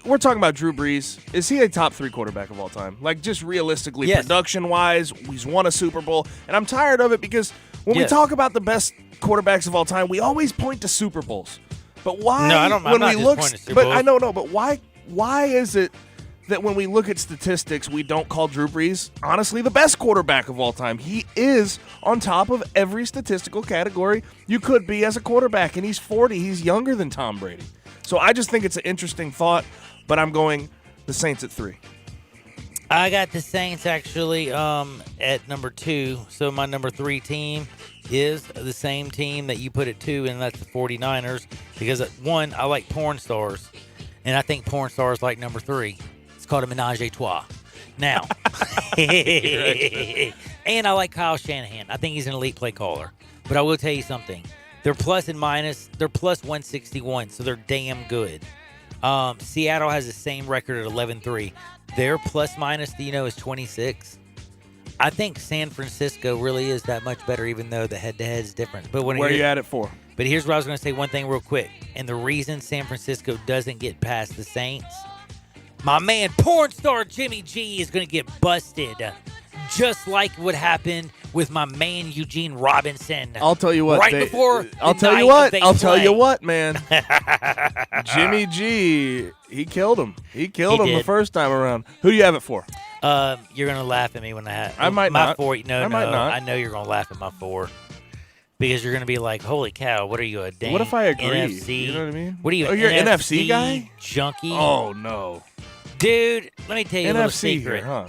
we're talking about Drew Brees. Is he a top 3 quarterback of all time? Like, just realistically, yes. Production-wise, he's won a Super Bowl. And I'm tired of it because when we talk about the best quarterbacks of all time, we always point to Super Bowls. But why? No, I don't. I'm not just pointing to Super Bowls. But I don't know. But why is it that when we look at statistics, we don't call Drew Brees, honestly, the best quarterback of all time. He is on top of every statistical category you could be as a quarterback, and he's 40. He's younger than Tom Brady. So I just think it's an interesting thought, but I'm going the Saints at 3. I got the Saints actually at number 2. So my number 3 team is the same team that you put at 2, and that's the 49ers. Because, 1, I like porn stars, and I think porn stars like number 3. It's called a menage a trois. Now, and I like Kyle Shanahan. I think he's an elite play caller. But I will tell you something. They're plus and minus. They're plus 161, so they're damn good. Seattle has the same record at 11-3. Their plus minus, is 26. I think San Francisco really is that much better, even though the head-to-head is different. But where are you at it for? But here's what I was going to say. One thing real quick, and the reason San Francisco doesn't get past the Saints, my man porn star Jimmy G is going to get busted, just like what happened with my man Eugene Robinson. I'll tell you what. I'll tell you what, man. Jimmy G, he killed him. He killed him the first time around. Who do you have it for? You're gonna laugh at me when I might my not. 4. No, I might not. I know you're gonna laugh at my 4 because you're gonna be like, "Holy cow! What are you, a dang What if I agree? NFC? You know what I mean? What are you? Oh, you're an NFC guy? Junkie? Oh no, dude! Let me tell you a little NFC secret. here, huh?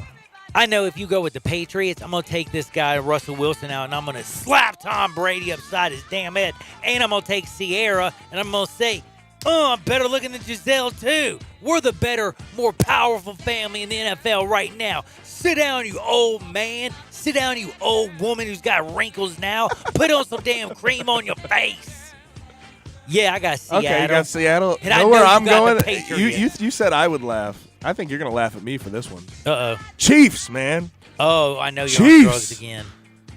I know if you go with the Patriots, I'm going to take this guy, Russell Wilson, out, and I'm going to slap Tom Brady upside his damn head. And I'm going to take Sierra, and I'm going to say, I'm better looking than Giselle, too. We're the better, more powerful family in the NFL right now. Sit down, you old man. Sit down, you old woman who's got wrinkles now. Put on some damn cream on your face. Yeah, I got Seattle. Okay, you got Seattle. And I know where know you I'm got going? the Patriots. You said I would laugh. I think you're going to laugh at me for this one. Uh-oh. Chiefs, man. Oh, I know you're Chiefs. on drugs again.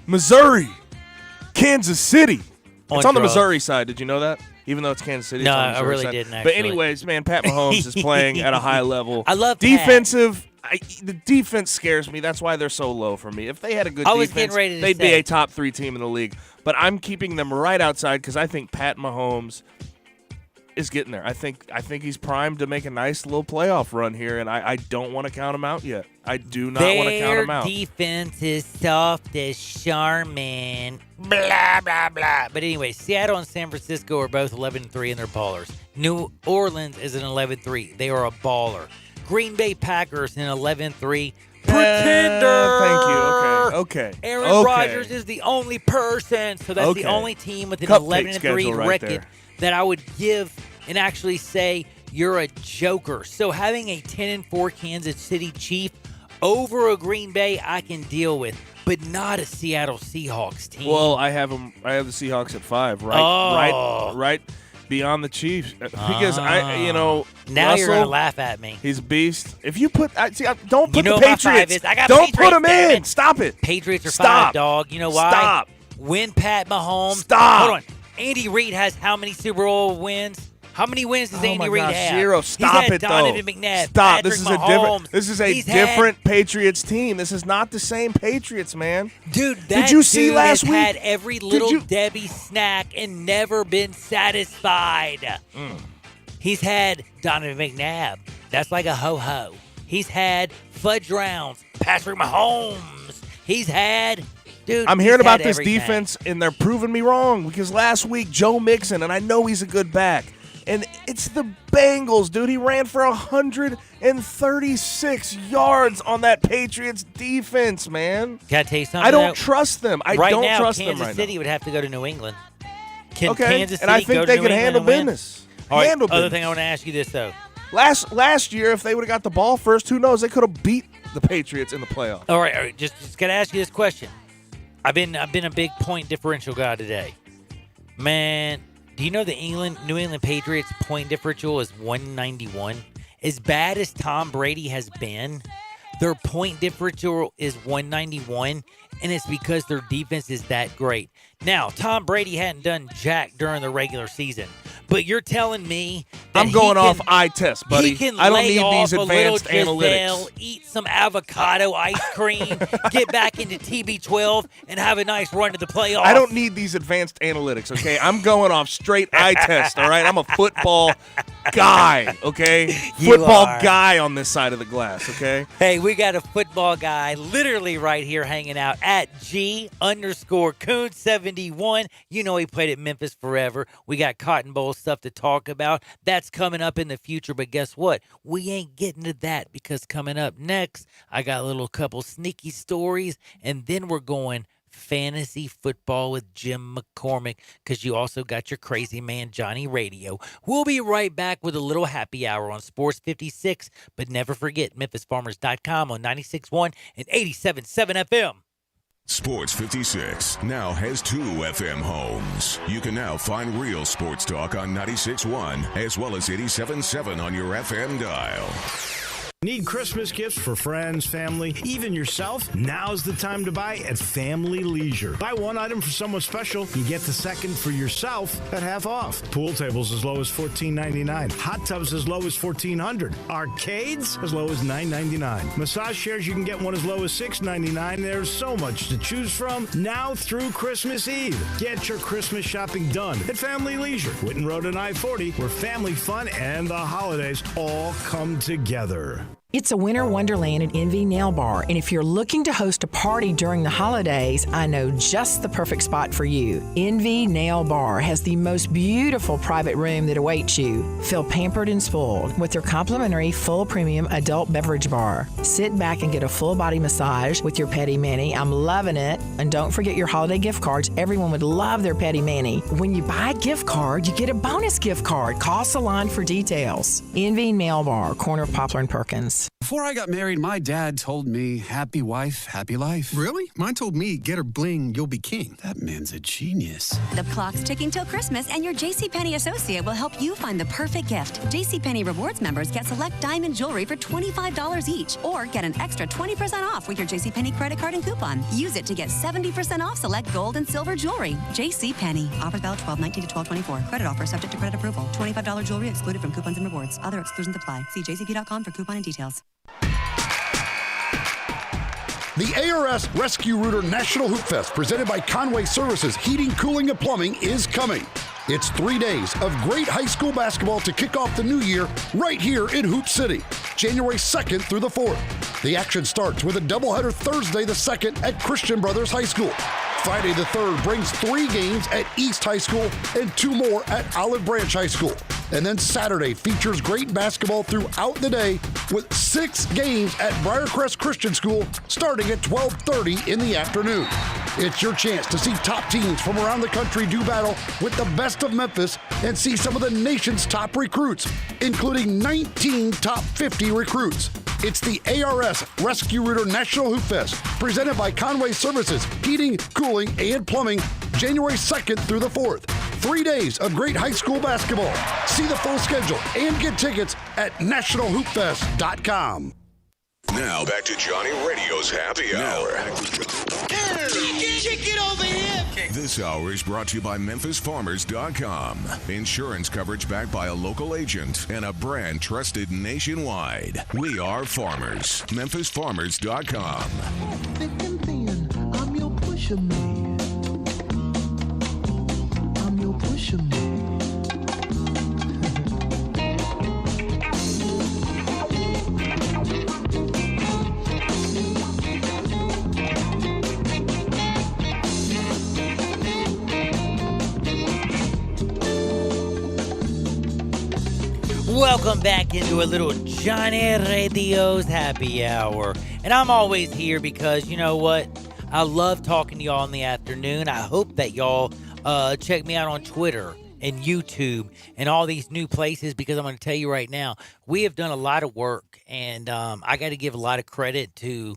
Missouri. Kansas City. It's on the drugs. Missouri side. Did you know that? Even though it's Kansas City. No, it's on the I Missouri really side. didn't, But actually. anyways, man, Pat Mahomes is playing at a high level. I love Pat. Defensive. The defense scares me. That's why they're so low for me. If they had a good I was defense, getting ready to they'd be say. a top 3 team in the league. But I'm keeping them right outside because I think Pat Mahomes is getting there. I think he's primed to make a nice little playoff run here, and I don't want to count him out yet. I do not want to count him out. Their defense is soft as Charmin. Blah, blah, blah. But anyway, Seattle and San Francisco are both 11-3 in their ballers. New Orleans is an 11-3. They are a baller. Green Bay Packers an 11-3. Pretender. Thank you. Okay. Aaron Rodgers is the only person, so that's the only team with an Cupcake 11-3 schedule right record there. that I would give and actually say you're a joker. So having a 10-4 Kansas City Chief over a Green Bay, I can deal with, but not a Seattle Seahawks team. Well, I have them. I have the Seahawks at 5. Right beyond the Chiefs because now Russell, you're gonna laugh at me. He's a beast. If you put, don't put You know the my 5 Patriots. is. I got Don't Patriots, put them damn in. it. Stop it. Patriots are Stop. 5, dog. You know why? Stop. When Pat Mahomes. Stop. Hold on. Andy Reid has how many Super Bowl wins? How many wins does Andy Reid have? 0. Stop He's had it, Donovan though. McNabb, Stop. Patrick This is a Mahomes. different Patriots team. This is not the same Patriots, man. Dude, Did you see dude last has week? had every little Debbie snack and never been satisfied. He's had Donovan McNabb. That's like a ho-ho. He's had fudge rounds. Patrick Mahomes. He's had... Dude, I'm hearing he's about had this everything. defense, and they're proving me wrong because last week, Joe Mixon, and I know he's a good back, and it's the Bengals, dude. He ran for 136 yards on that Patriots defense, man. Can I tell you something? I don't though? trust them. I right don't now, trust Kansas them right City now. would have to go to New England. Can Okay, Kansas City and I go think to they New can England handle and win? business. All right, Handle other business. thing I want to ask you this, though. Last year, if they would have got the ball first, who knows? They could have beat the Patriots in the playoffs. All right, just got to ask you this question. I've been a big point differential guy today. Man, do you know the New England Patriots point differential is 191? As bad as Tom Brady has been, their point differential is 191, and it's because their defense is that great. Now, Tom Brady hadn't done jack during the regular season, but you're telling me that I'm going he off can, eye test, buddy. He can I don't lay need off these a little advanced Giselle, analytics. eat some avocado ice cream, get back into TB12, and have a nice run to the playoffs. I don't need these advanced analytics, okay? I'm going off straight eye test, all right? I'm a football guy, okay? You Football are. guy on this side of the glass, okay? Hey, we got a football guy literally right here hanging out at G_Coon71. You know he played at Memphis forever. We got Cotton Bowl stuff to talk about. That's coming up in the future, but guess what? We ain't getting to that because coming up next, I got a little couple sneaky stories, and then we're going fantasy football with Jim McCormick because you also got your crazy man Johnny Radio. We'll be right back with a little happy hour on Sports 56, but never forget MemphisFarmers.com on 96.1 and 87.7 FM. Sports 56 now has 2 FM homes. You can now find real sports talk on 96.1 as well as 87.7 on your FM dial. Need Christmas gifts for friends, family, even yourself? Now's the time to buy at Family Leisure. Buy one item for someone special, you get the second for yourself at half off. Pool tables as low as $14.99. Hot tubs as low as $1,400. Arcades as low as $9.99. Massage chairs, you can get one as low as $6.99. There's so much to choose from now through Christmas Eve. Get your Christmas shopping done at Family Leisure, Whitten Road and I-40, where family fun and the holidays all come together. It's a winter wonderland at Envy Nail Bar, and if you're looking to host a party during the holidays, I know just the perfect spot for you. Envy Nail Bar has the most beautiful private room that awaits you. Feel pampered and spoiled with their complimentary full premium adult beverage bar. Sit back and get a full body massage with your Petty Manny. I'm loving it. And don't forget your holiday gift cards. Everyone would love their Petty Manny. When you buy a gift card, you get a bonus gift card. Call Salon for details. Envy Nail Bar, corner of Poplar and Perkins. Before I got married, my dad told me, happy wife, happy life. Really? Mine told me, get her bling, you'll be king. That man's a genius. The clock's ticking till Christmas, and your JCPenney associate will help you find the perfect gift. JCPenney Rewards members get select diamond jewelry for $25 each, or get an extra 20% off with your JCPenney credit card and coupon. Use it to get 70% off select gold and silver jewelry. JCPenney. Offers valid 12/19 to 12/24. Credit offer subject to credit approval. $25 jewelry excluded from coupons and rewards. Other exclusions apply. See jcp.com for coupon and details. The ARS Rescue Rooter National Hoop Fest, presented by Conway Services Heating, Cooling, and Plumbing, is coming. It's 3 days of great high school basketball to kick off the new year right here in Hoop City, January 2nd through the 4th. The action starts with a doubleheader Thursday the 2nd at Christian Brothers High School. Friday the 3rd brings 3 games at East High School and 2 more at Olive Branch High School. And then Saturday features great basketball throughout the day with 6 games at Briarcrest Christian School starting at 12:30 in the afternoon. It's your chance to see top teams from around the country do battle with the best of Memphis and see some of the nation's top recruits, including 19 top 50 recruits. It's the ARS Rescue Rooter National Hoop Fest, presented by Conway Services Heating, Cooling, and Plumbing, January 2nd through the 4th. 3 days of great high school basketball. See the full schedule and get tickets at nationalhoopfest.com. Now back to Johnny Radio's Happy Hour. Kick it over here. This hour is brought to you by MemphisFarmers.com. Insurance coverage backed by a local agent and a brand trusted nationwide. We are farmers. MemphisFarmers.com. Thick and thin, I'm your pusher man. I'm your pusher man. Welcome back into a little Johnny Radio's Happy Hour. And I'm always here because, you know what? I love talking to y'all in the afternoon. I hope that y'all check me out on Twitter and YouTube and all these new places because I'm going to tell you right now, we have done a lot of work. And I got to give a lot of credit to,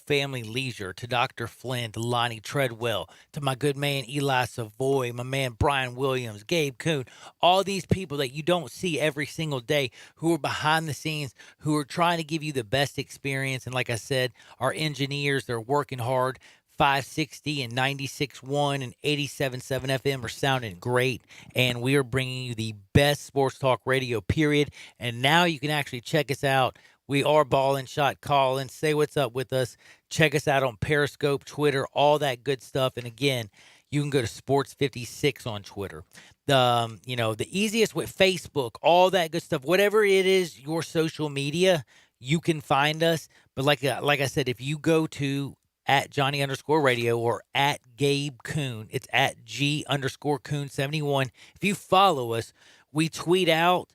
Family Leisure, to Dr. Flynn, to Lonnie Treadwell, to my good man Eli Savoy, my man Brian Williams, Gabe Kuhn, all these people that you don't see every single day who are behind the scenes, who are trying to give you the best experience. And like I said, our engineers, they're working hard. 560 and 96.1 and 87.7 FM are sounding great, and we are bringing you the best sports talk radio, period. And now you can actually check us out. We are Ball and Shot. Call and say what's up with us. Check us out on Periscope, Twitter, all that good stuff. And again, You can go to Sports 56 on Twitter. The easiest way, Facebook, all that good stuff, whatever it is, your social media, you can find us. But like I said, if you go to @Johnny_radio or @GabeCoon, it's @G_Coon71. If you follow us, we tweet out.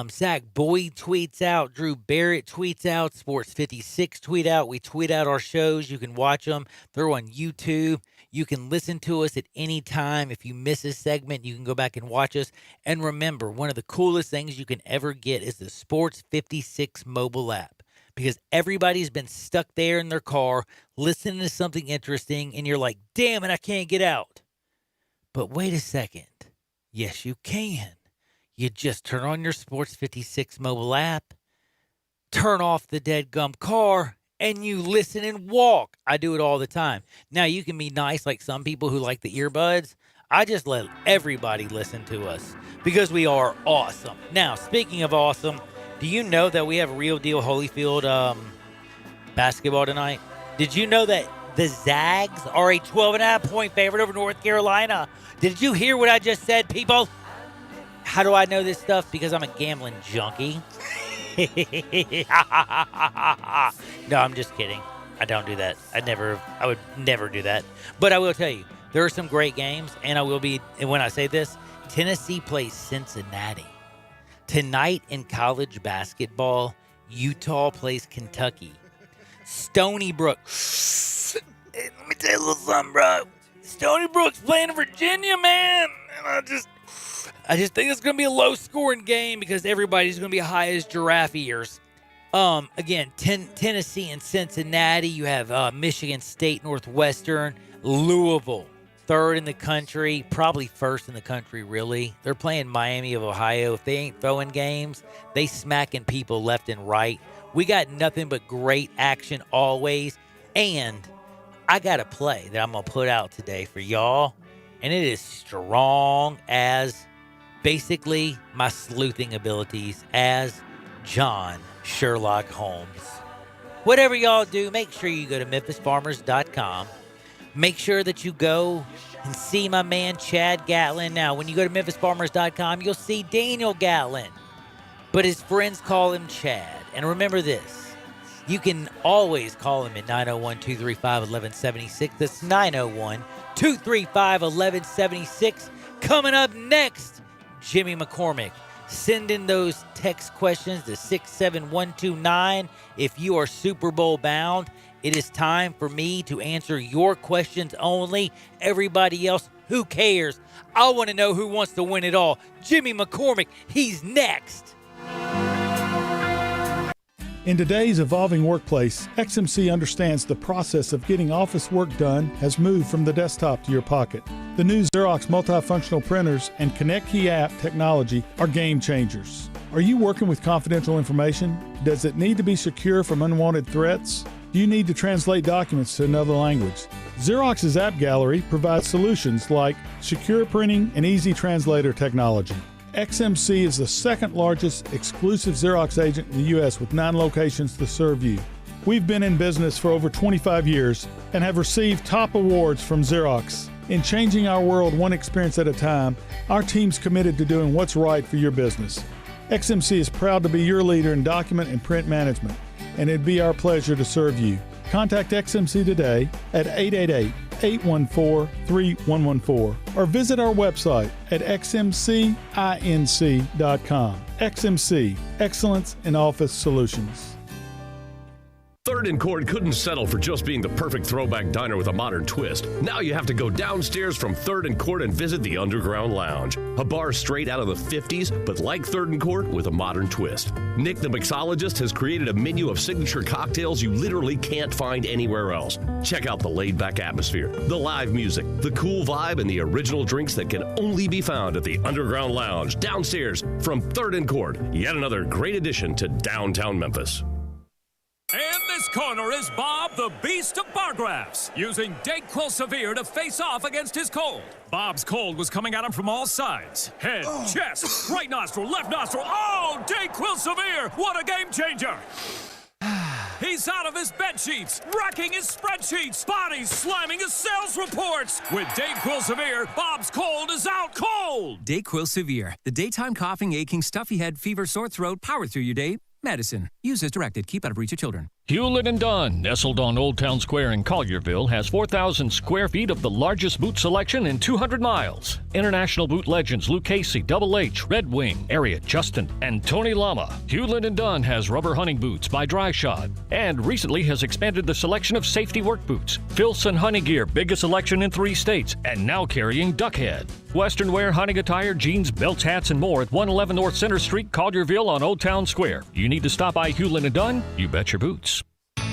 Zach Boyd tweets out. Drew Barrett tweets out. Sports 56 tweet out. We tweet out our shows. You can watch them. They're on YouTube. You can listen to us at any time. If you miss a segment, you can go back and watch us. And remember, one of the coolest things you can ever get is the Sports 56 mobile app, because everybody's been stuck there in their car listening to something interesting, and you're like, damn it, I can't get out. But wait a second. Yes, you can. You just turn on your Sports 56 mobile app, turn off the deadgum car, and you listen and walk. I do it all the time. Now, you can be nice like some people who like the earbuds. I just let everybody listen to us because we are awesome. Now, speaking of awesome, do you know that we have Real Deal Holyfield basketball tonight? Did you know that the Zags are a 12.5-point favorite over North Carolina? Did you hear what I just said, people? How do I know this stuff? Because I'm a gambling junkie. No, I'm just kidding. I don't do that. I would never do that. But I will tell you, there are some great games, and when I say this, Tennessee plays Cincinnati. Tonight in college basketball, Utah plays Kentucky. Stony Brook. Hey, let me tell you a little something, bro. Stony Brook's playing Virginia, man. And I just think it's going to be a low-scoring game because everybody's going to be high as giraffe ears. Again, Tennessee and Cincinnati. You have Michigan State, Northwestern, Louisville, third in the country, probably first in the country, really. They're playing Miami of Ohio. If they ain't throwing games, they smacking people left and right. We got nothing but great action always. And I got a play that I'm going to put out today for y'all, and it is strong as basically my sleuthing abilities as John Sherlock Holmes. Whatever y'all do, make sure you go to MemphisFarmers.com. Make sure that you go and see my man Chad Gatlin. Now, when you go to MemphisFarmers.com, you'll see Daniel Gatlin, but his friends call him Chad. And remember this, you can always call him at 901-235-1176. That's 901-235-1176. Coming up next, Jimmy McCormick. Send in those text questions to 67129 if you are Super Bowl bound. It is time for me to answer your questions only. Everybody else, who cares? I want to know who wants to win it all. Jimmy McCormick, he's next. In today's evolving workplace, XMC understands the process of getting office work done has moved from the desktop to your pocket. The new Xerox multifunctional printers and Connect Key app technology are game changers. Are you working with confidential information? Does it need to be secure from unwanted threats? Do you need to translate documents to another language? Xerox's App Gallery provides solutions like secure printing and easy translator technology. XMC is the second largest exclusive Xerox agent in the U.S. with 9 locations to serve you. We've been in business for over 25 years and have received top awards from Xerox. In changing our world one experience at a time, our team's committed to doing what's right for your business. XMC is proud to be your leader in document and print management, and it'd be our pleasure to serve you. Contact XMC today at 888-814-3114 or visit our website at xmcinc.com. XMC, excellence in office solutions. Third and Court couldn't settle for just being the perfect throwback diner with a modern twist. Now you have to go downstairs from Third and Court and visit the Underground Lounge, a bar straight out of the 50s, but like Third and Court with a modern twist. Nick the mixologist has created a menu of signature cocktails you literally can't find anywhere else. Check out the laid-back atmosphere, the live music, the cool vibe, and the original drinks that can only be found at the Underground Lounge downstairs from Third and Court. Yet another great addition to downtown Memphis. In this corner is Bob, the Beast of Bar Graphs, using Dayquil Severe to face off against his cold. Bob's cold was coming at him from all sides. Head, chest, right nostril, left nostril. Oh, Dayquil Severe! What a game changer! He's out of his bed sheets, wrecking his spreadsheets, bodies slamming his sales reports. With Dayquil Severe, Bob's cold is out cold. Dayquil Severe, the daytime coughing, aching, stuffy head, fever, sore throat, power through your day medicine. Use as directed. Keep out of reach of children. Hewlett & Dunn, nestled on Old Town Square in Collierville, has 4,000 square feet of the largest boot selection in 200 miles. International boot legends Lucchese, Double H, Red Wing, Ariat, Justin, and Tony Lama. Hewlett & Dunn has rubber hunting boots by Dry Shod, and recently has expanded the selection of safety work boots. Filson Hunting Gear, biggest selection in 3 states, and now carrying Duckhead. Western wear, hunting attire, jeans, belts, hats, and more at 111 North Center Street, Collierville on Old Town Square. You need to stop by Hewlett & Dunn? You bet your boots.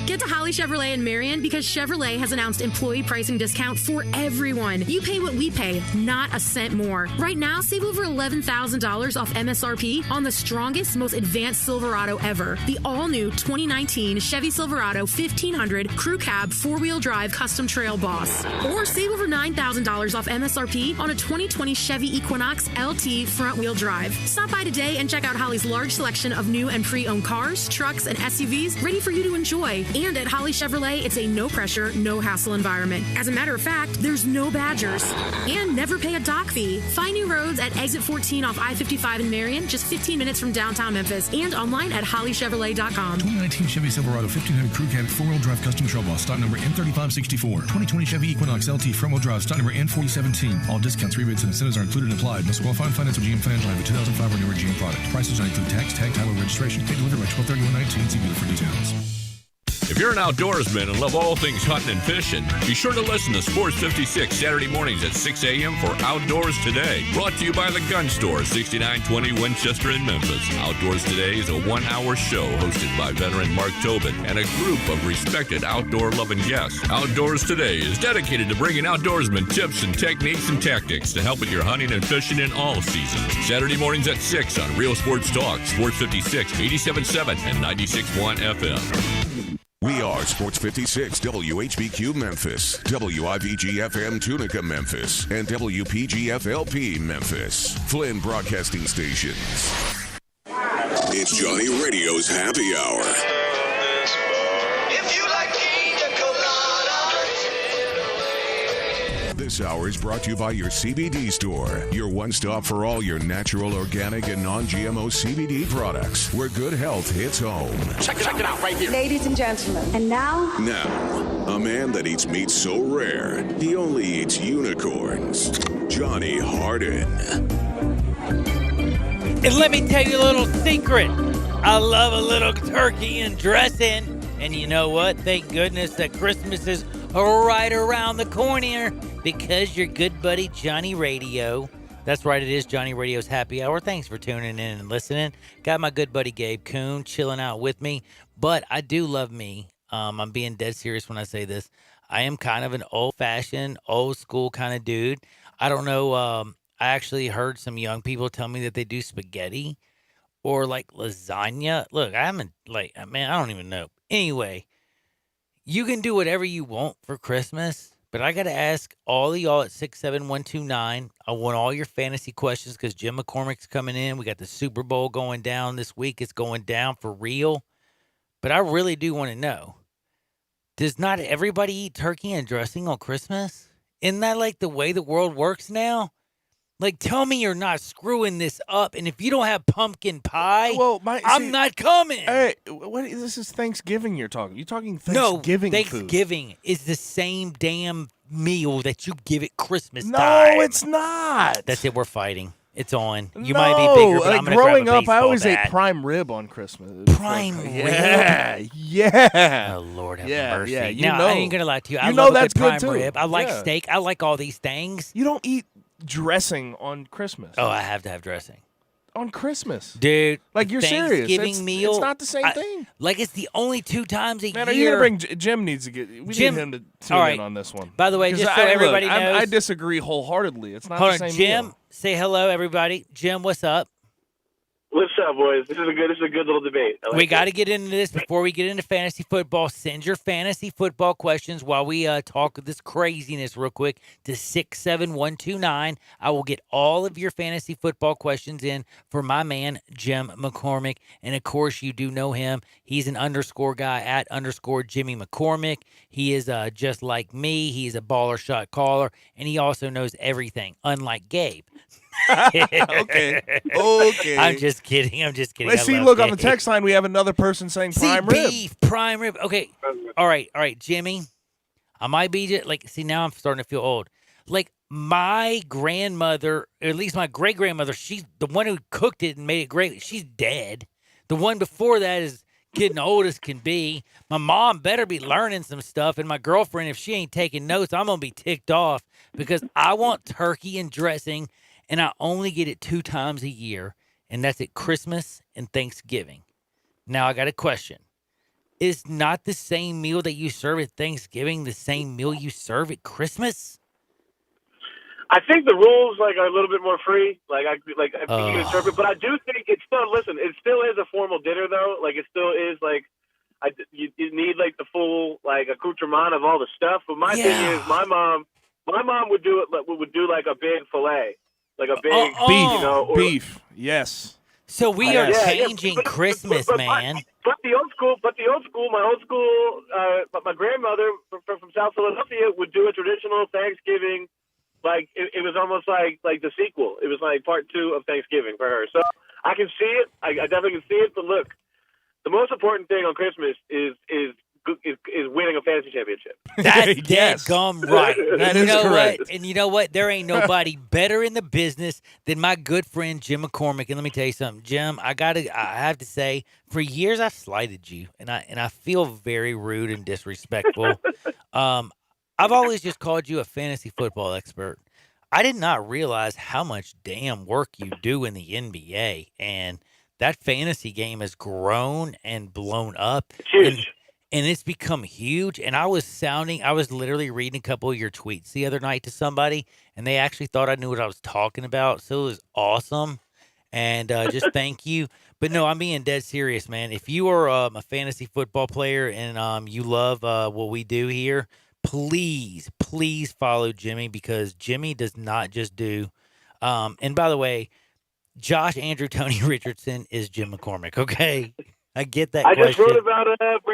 Get to Holly Chevrolet in Marion because Chevrolet has announced employee pricing discount for everyone. You pay what we pay, not a cent more. Right now, save over $11,000 off MSRP on the strongest, most advanced Silverado ever. The all-new 2019 Chevy Silverado 1500 Crew Cab 4-wheel drive custom trail boss. Or save over $9,000 off MSRP on a 2020 Chevy Equinox LT front-wheel drive. Stop by today and check out Holly's large selection of new and pre-owned cars, trucks, and SUVs ready for you to enjoy. And at Holly Chevrolet, it's a no-pressure, no-hassle environment. As a matter of fact, there's no Badgers. And never pay a dock fee. Find new roads at Exit 14 off I-55 in Marion, just 15 minutes from downtown Memphis. And online at hollychevrolet.com. 2019 Chevy Silverado 1500 Crew Cab 4-wheel drive custom trail boss, stock number N3564. 2020 Chevy Equinox LT front-wheel drive, stock number N4017. All discounts, rebates, and incentives are included and applied. Must qualify and finance with GM Financial have a 2005 or newer GM product. Prices do not include tax, tag, title, registration. Pay delivered by 12/31/19. See dealer for details. If you're an outdoorsman and love all things hunting and fishing, be sure to listen to Sports 56 Saturday mornings at 6 a.m. for Outdoors Today. Brought to you by The Gun Store, 6920 Winchester in Memphis. Outdoors Today is a 1-hour show hosted by veteran Mark Tobin and a group of respected outdoor-loving guests. Outdoors Today is dedicated to bringing outdoorsmen tips and techniques and tactics to help with your hunting and fishing in all seasons. Saturday mornings at 6 on Real Sports Talk, Sports 56, 87.7 and 96.1 FM. We are Sports 56, WHBQ Memphis, WIVG-FM Tunica Memphis, and WPG-FLP Memphis. Flynn Broadcasting Stations. It's Johnny Radio's Happy Hour. If you like pina colada. This hour is brought to you by your CBD store, your one-stop for all your natural, organic, and non-GMO CBD products, where good health hits home. Check it out right here. Ladies and gentlemen. And now? Now, a man that eats meat so rare, he only eats unicorns. Johnny Harden. And let me tell you a little secret. I love a little turkey and dressing. And you know what? Thank goodness that Christmas is right around the corner because your good buddy Johnny Radio. That's right, it is Johnny Radio's Happy Hour. Thanks for tuning in and listening. Got my good buddy Gabe Kuhn chilling out with me. But I do love me. I'm being dead serious when I say this. I am kind of an old-fashioned, old-school kind of dude. I don't know. I actually heard some young people tell me that they do spaghetti or like lasagna. Look, I don't even know. Anyway, you can do whatever you want for Christmas, but I got to ask all of y'all at 67129. I want all your fantasy questions because Jim McCormick's coming in. We got the Super Bowl going down this week. It's going down for real. But I really do want to know, does not everybody eat turkey and dressing on Christmas? Isn't that like the way the world works now? Like, tell me you're not screwing this up. And if you don't have pumpkin pie, I'm not coming. Hey, this is Thanksgiving you're talking. You're talking Thanksgiving food. Thanksgiving is the same damn meal that you give at Christmas time. No, it's not. That's it. We're fighting. It's on. You No, might be bigger, but like I'm going to growing grab a up, I always baseball ate bat. prime rib on Christmas. Prime rib? Yeah. Oh, Lord have Yeah, mercy. yeah, you now, know. I ain't going to lie to you. I You love know a that's good prime good, too. rib. I like Yeah. steak. I like all these things. You don't eat dressing on Christmas. Oh, I have to have dressing. On Christmas. Dude. Like, you're serious. Thanksgiving meal. It's not the same thing. Like, it's the only 2 times a Man, year. are you going to bring Jim needs to get we Jim- need him to tune all right. in on this one. By the way, 'Cause just so everybody knows. I disagree wholeheartedly. It's not Hold the on, same Jim. meal. Say hello, everybody. Jim, what's up? What's up, boys? This is a good little debate. I like We got to it. get into this before we get into fantasy football. Send your fantasy football questions while we talk this craziness real quick to 67129. I will get all of your fantasy football questions in for my man, Jim McCormick. And, of course, you do know him. He's an underscore guy at underscore Jimmy McCormick. He is just like me. He's a baller shot caller, and he also knows everything, unlike Gabe. Okay. I'm just kidding. Let's see. Look on the text line. We have another person saying prime rib. Beef, prime rib. Okay. All right, Jimmy. I might be now I'm starting to feel old. Like my grandmother, or at least my great grandmother, she's the one who cooked it and made it great. She's dead. The one before that is getting old as can be. My mom better be learning some stuff, and my girlfriend, if she ain't taking notes, I'm gonna be ticked off because I want turkey and dressing. And I only get it 2 times a year, and that's at Christmas and Thanksgiving. Now, I got a question. Is not the same meal that you serve at Thanksgiving the same meal you serve at Christmas? I think the rules are a little bit more free. I think you can interpret, but I do think it's still. Listen, it still is a formal dinner though. It still is you need the full accoutrement of all the stuff. But my thing is, my mom would do it. Would do a big fillet. Like a big beef, beef, yes. So we are changing Christmas, man. But the old school, my grandmother from South Philadelphia would do a traditional Thanksgiving. It was almost like the sequel. It was part 2 of Thanksgiving for her. So I can see it. I definitely can see it. But look, the most important thing on Christmas is winning a fantasy championship. That's dead gum right. That is correct. What? And you know what? There ain't nobody better in the business than my good friend Jim McCormick. And let me tell you something, Jim. I have to say, for years I've slighted you, and I feel very rude and disrespectful. I've always just called you a fantasy football expert. I did not realize how much damn work you do in the NBA, and that fantasy game has grown and blown up. It's huge. And it's become huge. And I was literally reading a couple of your tweets the other night to somebody, and they actually thought I knew what I was talking about. So it was awesome. And just thank you. But no, I'm being dead serious, man. If you are a fantasy football player and you love what we do here, please follow Jimmy, because Jimmy does not just do. And by the way, Josh Andrew Tony Richardson is Jim McCormick, okay? I get that I question. just wrote about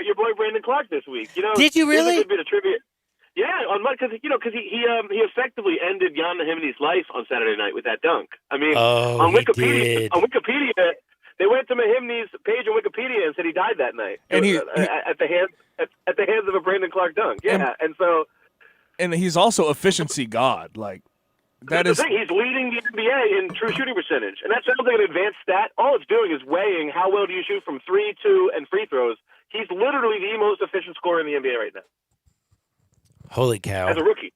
your boy Brandon Clark this week. Did you really? Here's a bit of trivia. Yeah, because he effectively ended Jan Nahimni's life on Saturday night with that dunk. I mean, on Wikipedia, they went to Nahimni's page on Wikipedia and said he died that night, and at the hands of a Brandon Clark dunk. Yeah, and he's also efficiency god. That is the thing. He's leading the NBA in true shooting percentage, and that sounds like an advanced stat. All it's doing is weighing how well do you shoot from 3, 2, and free throws. He's literally the most efficient scorer in the NBA right now. Holy cow! As a rookie.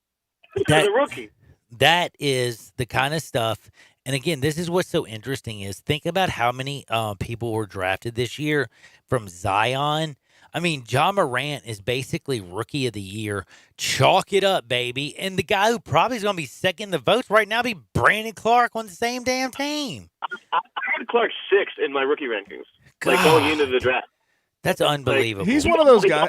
That is the kind of stuff. And again, this is what's so interesting is think about how many people were drafted this year from Zion. I mean, John Morant is basically rookie of the year. Chalk it up, baby. And the guy who probably is going to be second in the votes right now be Brandon Clark on the same damn team. I had Clark 6th in my rookie rankings, going into the draft. That's unbelievable. He's one of those guys.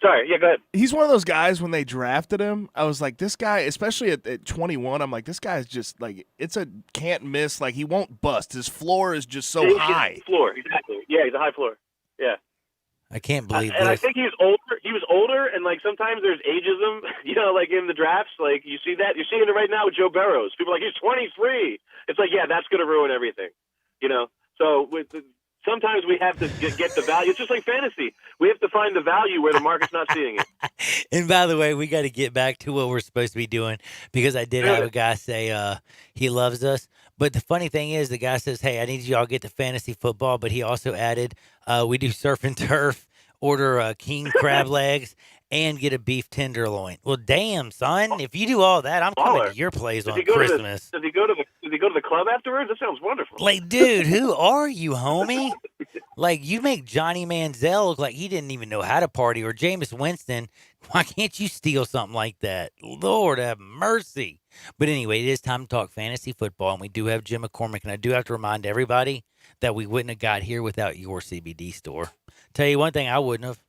Sorry, yeah, go ahead. He's one of those guys, when they drafted him, I was like, this guy, especially at 21, I'm like, this guy's just, it's a can't miss. He won't bust. His floor is just so high. Floor, exactly. Yeah, he's a high floor. Yeah. I can't believe and this. I think he was older, and sometimes there's ageism, in the drafts. You see that. You're seeing it right now with Joe Burrows. People are he's 23. It's yeah, that's going to ruin everything. So sometimes we have to get the value. It's just like fantasy. We have to find the value where the market's not seeing it. And by the way, we got to get back to what we're supposed to be doing, because I did have a guy say he loves us. But the funny thing is, the guy says, hey, I need you all to get to fantasy football. But he also added, we do surf and turf, order king crab legs, and get a beef tenderloin. Well, damn, son. If you do all that, I'm coming to your place on Christmas. Does he go to the club afterwards? That sounds wonderful. Dude, who are you, homie? You make Johnny Manziel look like he didn't even know how to party, or Jameis Winston. Why can't you steal something like that? Lord have mercy. But anyway, it is time to talk fantasy football, and we do have Jim McCormick, and I do have to remind everybody that we wouldn't have got here without your CBD store. Tell you one thing, I wouldn't have.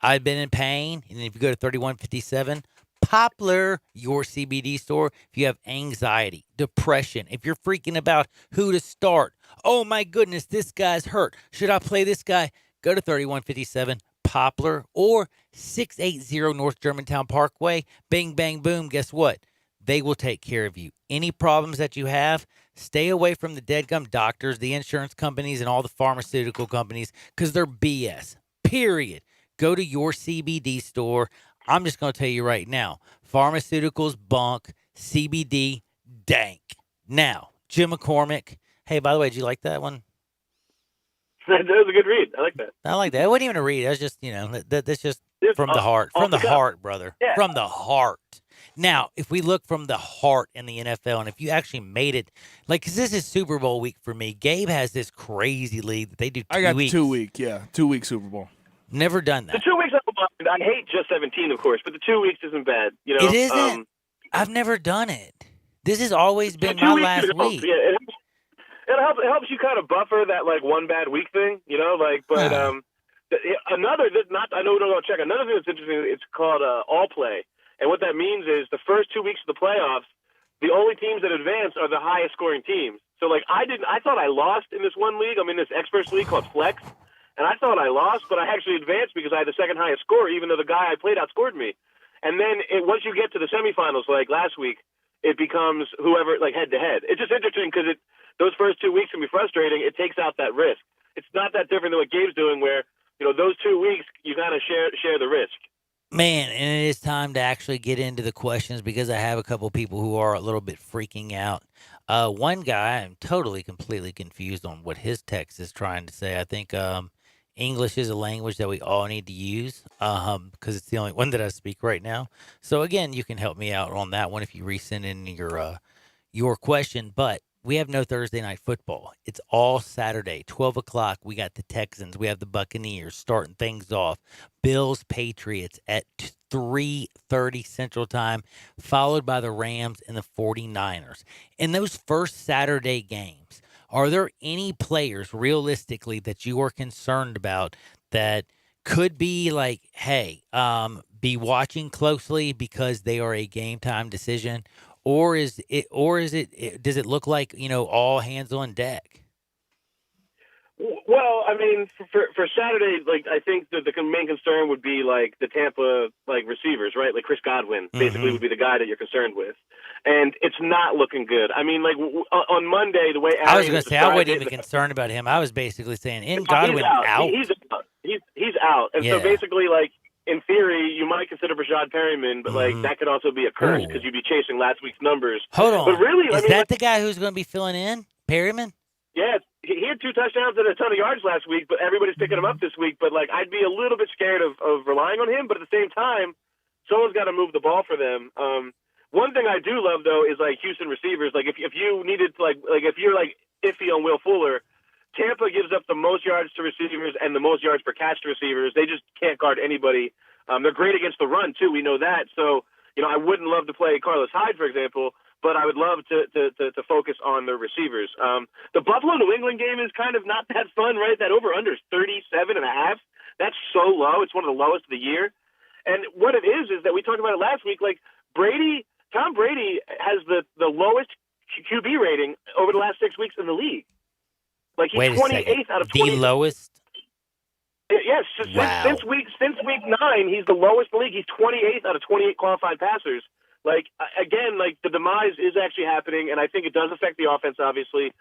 I've been in pain, and if you go to 3157 Poplar, your CBD store, if you have anxiety, depression, if you're freaking about who to start, oh my goodness, this guy's hurt, should I play this guy? Go to 3157 Poplar or 680 North Germantown Parkway. Bing, bang, boom. Guess what? They will take care of you. Any problems that you have, stay away from the deadgum doctors, the insurance companies, and all the pharmaceutical companies because they're BS. Period. Go to your CBD store. I'm just going to tell you right now, pharmaceuticals, bunk, CBD, dank. Now, Jim McCormick. Hey, by the way, did you like that one? That was a good read. I like that. I like that. It wasn't even a read. That's just, that's just from the heart. From the heart, brother. Yeah. From the heart. Now, if we look from the heart in the NFL, and if you actually made it, because this is Super Bowl week for me, Gabe has this crazy league that they do 2 weeks. I got 2 week, 2 week Super Bowl. Never done that. The 2 weeks, I hate just 17, of course, but the 2 weeks isn't bad. It isn't. I've never done it. This has always been my last week. Yeah, it helps you kind of buffer that one bad week thing, But another, I know we don't go check. Another thing that's interesting, it's called All Play, and what that means is the first 2 weeks of the playoffs, the only teams that advance are the highest scoring teams. So I thought I lost in this one league. I'm in this experts league called Flex. And I thought I lost, but I actually advanced because I had the second highest score, even though the guy I played outscored me. And then once you get to the semifinals, like last week, it becomes whoever, head-to-head. It's just interesting because those first 2 weeks can be frustrating. It takes out that risk. It's not that different than what Gabe's doing where, those 2 weeks, you kind of share the risk. Man, and it is time to actually get into the questions because I have a couple people who are a little bit freaking out. One guy, I'm totally, completely confused on what his text is trying to say. I think English is a language that we all need to use because it's the only one that I speak right now. So, again, you can help me out on that one if you resend in your question. But we have no Thursday night football. It's all Saturday, 12 o'clock. We got the Texans. We have the Buccaneers starting things off. Bills, Patriots at 3:30 Central Time, followed by the Rams and the 49ers. In those first Saturday games, are there any players realistically that you are concerned about that could be be watching closely because they are a game time decision? Or does it look like, all hands on deck? Well, I mean, for Saturday, I think that the main concern would be the Tampa receivers, right? Like Chris Godwin basically would be the guy that you're concerned with, and it's not looking good. I mean, on Monday, the way I was going to say I wasn't even concerned about him. I was basically saying, Godwin out? He's out. He's out, and so basically, in theory, you might consider Rashad Perryman, but that could also be a curse because you'd be chasing last week's numbers. Hold on, but really, is that the guy who's going to be filling in, Perryman? Yeah, he had 2 touchdowns and a ton of yards last week, but everybody's picking him up this week. But I'd be a little bit scared of relying on him. But at the same time, someone's got to move the ball for them. One thing I do love though is Houston receivers. If you needed if you're iffy on Will Fuller, Tampa gives up the most yards to receivers and the most yards per catch to receivers. They just can't guard anybody. They're great against the run too. We know that. So I wouldn't love to play Carlos Hyde, for example. But I would love to focus on the receivers. The Buffalo-New England game is kind of not that fun, right? That over-under is 37.5. That's so low. It's one of the lowest of the year. And what it is that we talked about it last week, Tom Brady has the lowest QB rating over the last 6 weeks in the league. He's 28th out of 20. The lowest? Yes. Wow. Since week 9, he's the lowest in the league. He's 28th out of 28 qualified passers. The demise is actually happening, and I think it does affect the offense, obviously.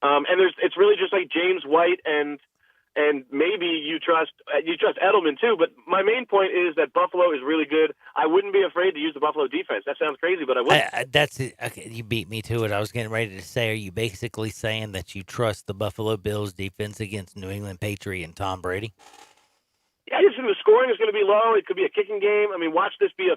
And it's really just James White and maybe you trust Edelman too. But my main point is that Buffalo is really good. I wouldn't be afraid to use the Buffalo defense. That sounds crazy, but I would. That's it. Okay, you beat me to it. I was getting ready to say, are you basically saying that you trust the Buffalo Bills defense against New England Patriot and Tom Brady? Yeah, I just think the scoring is going to be low. It could be a kicking game. I mean, watch this be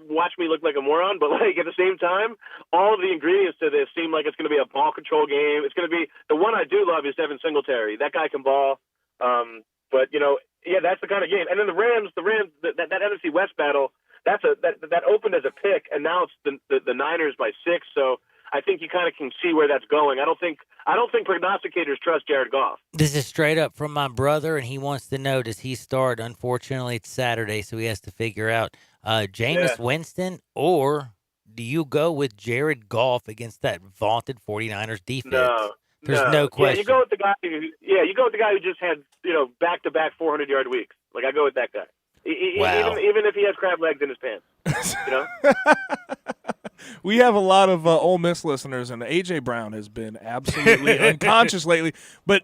watch me look like a moron, but at the same time, all of the ingredients to this seem like it's going to be a ball control game. It's going to be the one I do love is Devin Singletary. That guy can ball. But that's the kind of game. And then the Rams, that NFC West battle. that opened as a pick, and now it's the Niners by 6. So I think you kind of can see where that's going. I don't think prognosticators trust Jared Goff. This is straight up from my brother, and he wants to know, does he start? Unfortunately, it's Saturday, so he has to figure out Jameis Winston, or do you go with Jared Goff against that vaunted 49ers defense? There's no question. Yeah, you go with the guy. You go with the guy who just had back-to-back 400-yard weeks. Like I go with that guy. Wow. Even if he has crab legs in his pants, We have a lot of Ole Miss listeners, and A.J. Brown has been absolutely unconscious lately. But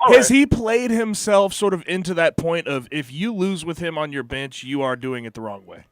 has he played himself sort of into that point of if you lose with him on your bench, you are doing it the wrong way?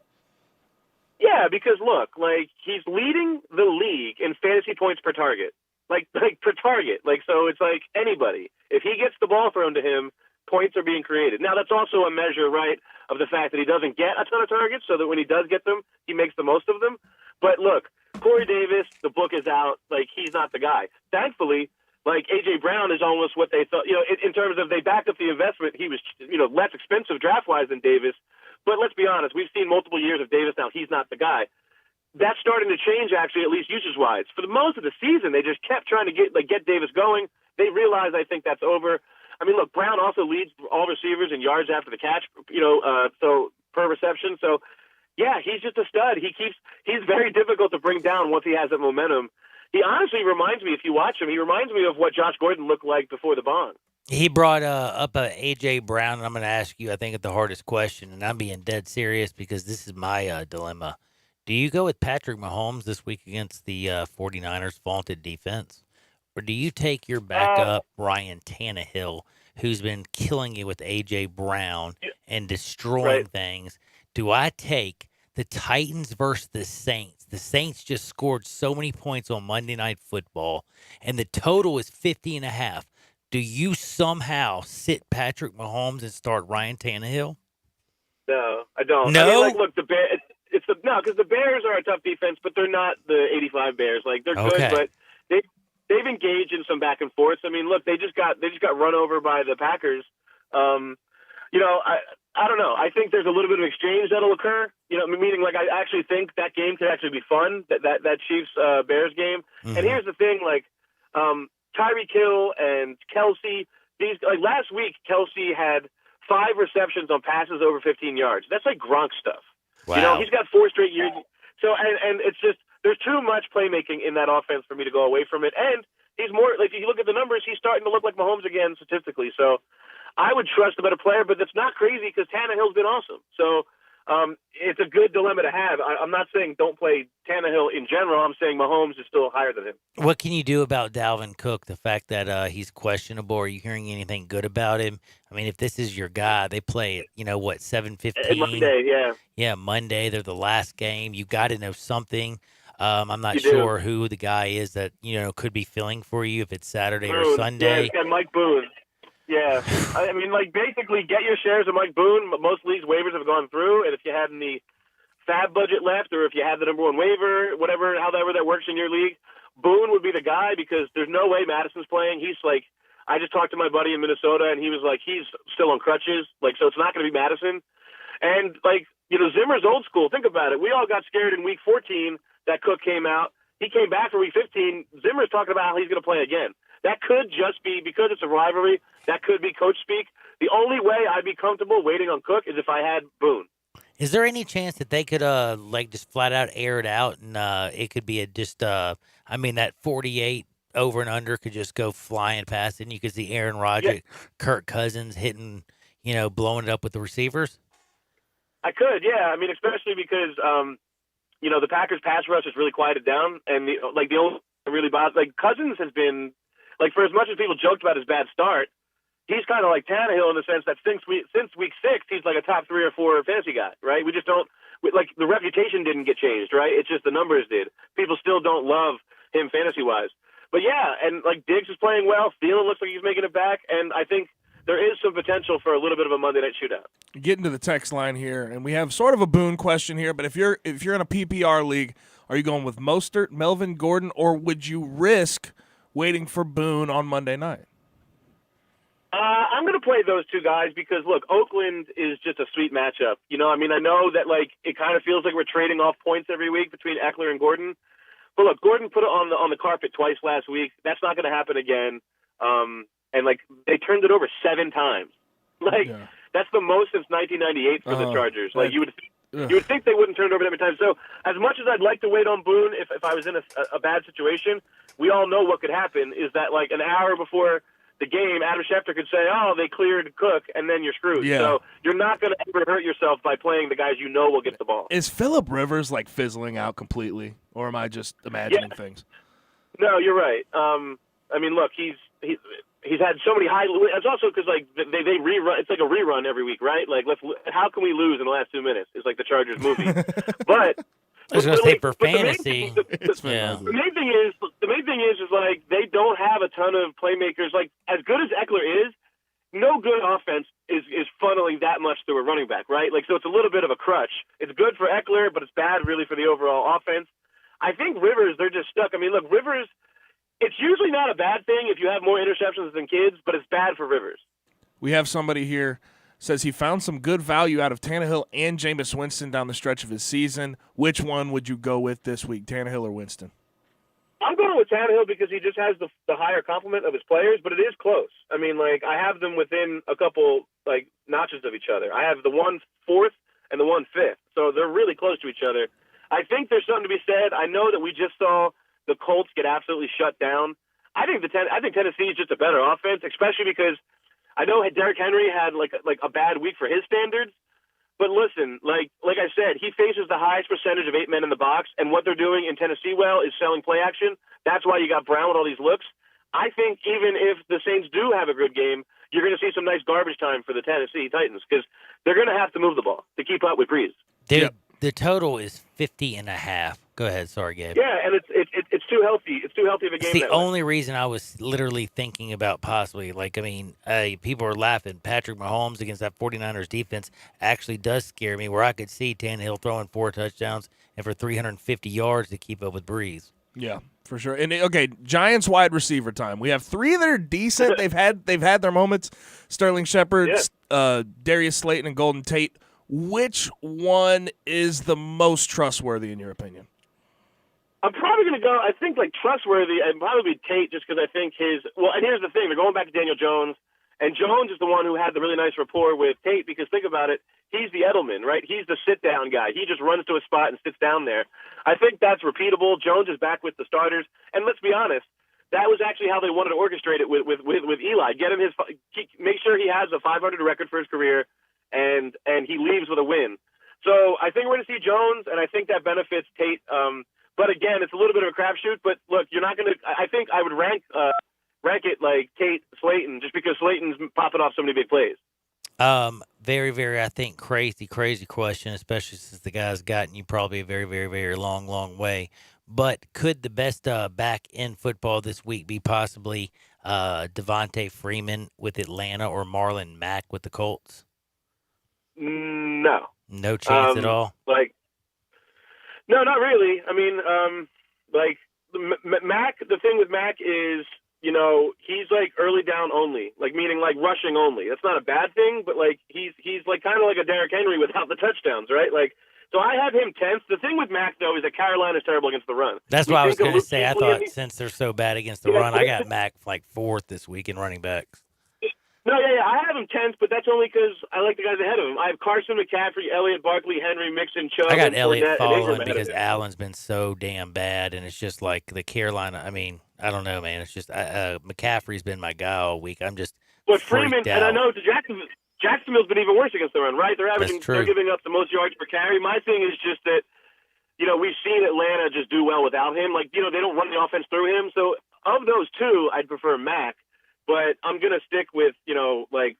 Yeah, because look, like he's leading the league in fantasy points per target. Like per target. So it's like anybody. If he gets the ball thrown to him, points are being created. Now that's also a measure, right, of the fact that he doesn't get a ton of targets, so that when he does get them, he makes the most of them. But look, Corey Davis, the book is out. Like he's not the guy. Thankfully, like A.J. Brown is almost what they thought. In terms of they backed up the investment, he was less expensive draft-wise than Davis. But let's be honest, we've seen multiple years of Davis now. He's not the guy. That's starting to change, actually, at least usage-wise. For the most of the season, they just kept trying to get Davis going. They realized, I think, that's over. I mean, look, Brown also leads all receivers in yards after the catch, so per reception. So, yeah, he's just a stud. He's very difficult to bring down once he has that momentum. He honestly reminds me, if you watch him, he reminds me of what Josh Gordon looked like before the bond. He brought up A.J. Brown, and I'm going to ask you, I think, the hardest question, and I'm being dead serious because this is my dilemma. Do you go with Patrick Mahomes this week against the 49ers' vaunted defense? Or do you take your backup, Ryan Tannehill, who's been killing you with A.J. Brown and destroying things? Do I take the Titans versus the Saints? The Saints just scored so many points on Monday Night Football, and the total is 50.5. Do you somehow sit Patrick Mahomes and start Ryan Tannehill? No, I don't. No? I mean, look, the Bears. Because the Bears are a tough defense, but they're not the '85 Bears. Like they're good, but they've engaged in some back and forth. I mean, look, they just got run over by the Packers. I don't know. I think there's a little bit of exchange that'll occur. Meaning like I actually think that game could actually be fun. That Chiefs Bears game. Mm-hmm. And here's the thing, like Tyreek Hill and Kelsey. Last week, Kelsey had 5 receptions on passes over 15 yards. That's like Gronk stuff. Wow. He's got 4 straight years. So, and it's just, there's too much playmaking in that offense for me to go away from it. And he's more, like, if you look at the numbers, he's starting to look like Mahomes again statistically. So I would trust a better player, but that's not crazy because Tannehill's been awesome. So it's a good dilemma to have. I'm not saying don't play Tannehill in general. I'm saying Mahomes is still higher than him. What can you do about Dalvin Cook, the fact that he's questionable? Are you hearing anything good about him? I mean, if this is your guy, they play at, 7:15? Monday, yeah. Yeah, Monday. They're the last game. You got to know something. I'm not You sure do. who the guy is that, could be filling for you if it's Saturday or Sunday. Yeah, Mike Boone. Yeah. I mean, like, basically get your shares of Mike Boone. Most leagues waivers have gone through, and if you had any fab budget left or if you had the number 1 waiver, however that works in your league, Boone would be the guy because there's no way Madison's playing. He's like, I just talked to my buddy in Minnesota, and he was like, he's still on crutches. Like, so it's not going to be Madison. And, like, Zimmer's old school. Think about it. We all got scared in week 14 that Cook came out. He came back for week 15. Zimmer's talking about how he's going to play again. That could just be, because it's a rivalry, that could be coach speak. The only way I'd be comfortable waiting on Cook is if I had Boone. Is there any chance that they could just flat out air it out and it could be that 48 over and under could just go flying past it and you could see Aaron Rodgers, Kirk Cousins hitting, blowing it up with the receivers? I could, yeah. I mean, especially because, the Packers pass rush has really quieted down, and the only really bothers, like Cousins has been, like, for as much as people joked about his bad start, he's kind of like Tannehill in the sense that since week 6, he's like a top 3 or 4 fantasy guy, right? We just don't, the reputation didn't get changed, right? It's just the numbers did. People still don't love him fantasy-wise. But yeah, and like Diggs is playing well. Thielen looks like he's making it back, and I think there is some potential for a little bit of a Monday night shootout. Getting to the text line here, and we have sort of a Boone question here, but if you're in a PPR league, are you going with Mostert, Melvin Gordon, or would you risk waiting for Boone on Monday night? I'm going to play those two guys because, look, Oakland is just a sweet matchup. You know, I mean, I know that, like, it kind of feels like we're trading off points every week between Eckler and Gordon. But, look, Gordon put it on the carpet twice last week. That's not going to happen again. And, like, they turned it over 7 times. Like, that's the most since 1998 for the Chargers. Like, you would think they wouldn't turn it over that many times. So, as much as I'd like to wait on Boone, if I was in a bad situation, we all know what could happen is that, like, an hour before the game, Adam Schefter could say, oh, they cleared Cook, and then you're screwed. Yeah. So you're not going to ever hurt yourself by playing the guys you know will get the ball. Is Phillip Rivers, like, fizzling out completely, or am I just imagining things? No, you're right. I mean, look, he's had so many high. It's also because, like, they rerun. It's like a rerun every week, right? Like, how can we lose in the last 2 minutes? It's like the Chargers movie. But I was going to say for but fantasy. The main thing is like they don't have a ton of playmakers. Like, as good as Eckler is, no good offense is funneling that much through a running back, right? Like, so it's a little bit of a crutch. It's good for Eckler, but it's bad really for the overall offense. I think Rivers, they're just stuck. I mean, look, Rivers, it's usually not a bad thing if you have more interceptions than kids, but it's bad for Rivers. We have somebody here says he found some good value out of Tannehill and Jameis Winston down the stretch of his season. Which one would you go with this week, Tannehill or Winston? I'm going with Tannehill because he just has the higher complement of his players, but it is close. I mean, like, I have them within a couple, like, notches of each other. I have the 1 4th and the 1 5th, so they're really close to each other. I think there's something to be said. I know that we just saw the Colts get absolutely shut down. I think Tennessee is just a better offense, especially because I know Derrick Henry had like a bad week for his standards. But listen, like I said, he faces the highest percentage of 8 men in the box, and what they're doing in Tennessee is selling play action. That's why you got Brown with all these looks. I think even if the Saints do have a good game, you're going to see some nice garbage time for the Tennessee Titans because they're going to have to move the ball to keep up with Breeze. Dude, the total is 50.5. Go ahead. Sorry, Gabe. Yeah, and it's too healthy. It's too healthy of a game. It's the only reason I was literally thinking about possibly, like, I mean, people are laughing. Patrick Mahomes against that 49ers defense actually does scare me, where I could see Tannehill throwing 4 touchdowns and for 350 yards to keep up with Breeze. Yeah, for sure. And okay, Giants wide receiver time. We have 3 that are decent. they've had their moments. Sterling Shepard, Darius Slayton, and Golden Tate. Which one is the most trustworthy in your opinion? I'm probably going to go, I think, like, trustworthy, and probably Tate, just because I think and here's the thing, they're going back to Daniel Jones, and Jones is the one who had the really nice rapport with Tate, because think about it, he's the Edelman, right? He's the sit-down guy. He just runs to a spot and sits down there. I think that's repeatable. Jones is back with the starters, and let's be honest, that was actually how they wanted to orchestrate it with Eli. Get him make sure he has a 500 record for his career, and he leaves with a win. So I think we're going to see Jones, and I think that benefits Tate. But again, it's a little bit of a crapshoot. But look, you're not going to. I think I would rank it like Tate, Slayton, just because Slayton's popping off so many big plays. Very, very, I think crazy question, especially since the guy's gotten you probably a very, very, very long way. But could the best back in football this week be possibly Devontae Freeman with Atlanta or Marlon Mack with the Colts? No. No chance at all? No, not really. I mean, Mac, the thing with Mac is, you know, he's like early down only, like meaning like rushing only. That's not a bad thing, but like he's like kind of like a Derrick Henry without the touchdowns, right? Like, so I have him 10th. The thing with Mac, though, is that Carolina's terrible against the run. That's what I was going to say. I thought since they're so bad against the run, I got Mac like 4th this week in running backs. No, yeah, I have him 10th, but that's only because I like the guys ahead of him. I have Carson, McCaffrey, Elliott, Barkley, Henry, Mixon, Chubb. I got Elliott following because Allen's been so damn bad, and it's just like the Carolina. I mean, I don't know, man. It's just McCaffrey's been my guy all week. I'm just Freeman, and I know Jacksonville's been even worse against the run, right? They're giving up the most yards per carry. My thing is just that, you know, we've seen Atlanta just do well without him. Like, you know, they don't run the offense through him. So of those two, I'd prefer Mac. But I'm going to stick with, you know, like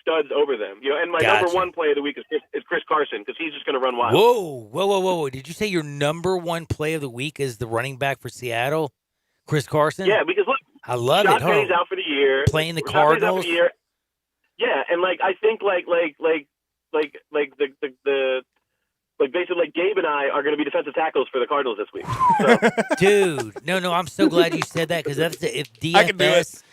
studs over them. You know, and my number one play of the week is Chris Carson because he's just going to run wild. Whoa. Did you say your number one play of the week is the running back for Seattle, Chris Carson? Yeah, because look, I love Josh Penny's out for the year. Playing the Cardinals. Yeah, and like I think like basically like Gabe and I are going to be defensive tackles for the Cardinals this week. So. Dude, no, I'm so glad you said that because that's if DFS.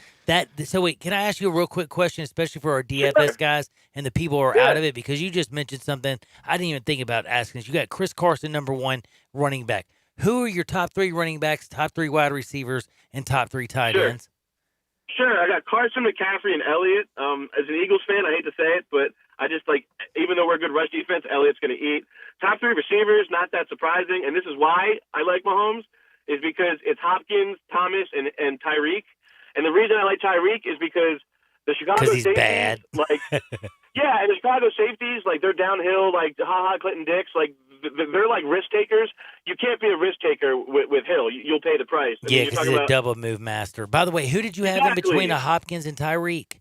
So wait, can I ask you a real quick question, especially for our DFS guys and the people who are out of it, because you just mentioned something I didn't even think about asking. You got Chris Carson, number 1 running back. Who are your top 3 running backs, top 3 wide receivers, and top 3 tight ends? Sure, I got Carson, McCaffrey, and Elliott. As an Eagles fan, I hate to say it, but I just even though we're a good rush defense, Elliott's going to eat. Top 3 receivers, not that surprising, and this is why I like Mahomes, is because it's Hopkins, Thomas, and Tyreek. And the reason I like Tyreek is because the Chicago he's safeties, bad. yeah, and the Chicago safeties, they're downhill, Clinton Dix, they're like risk takers. You can't be a risk taker with Hill. You'll pay the price. Yeah, because he's a double move master. By the way, who did you have in between Hopkins and Tyreek?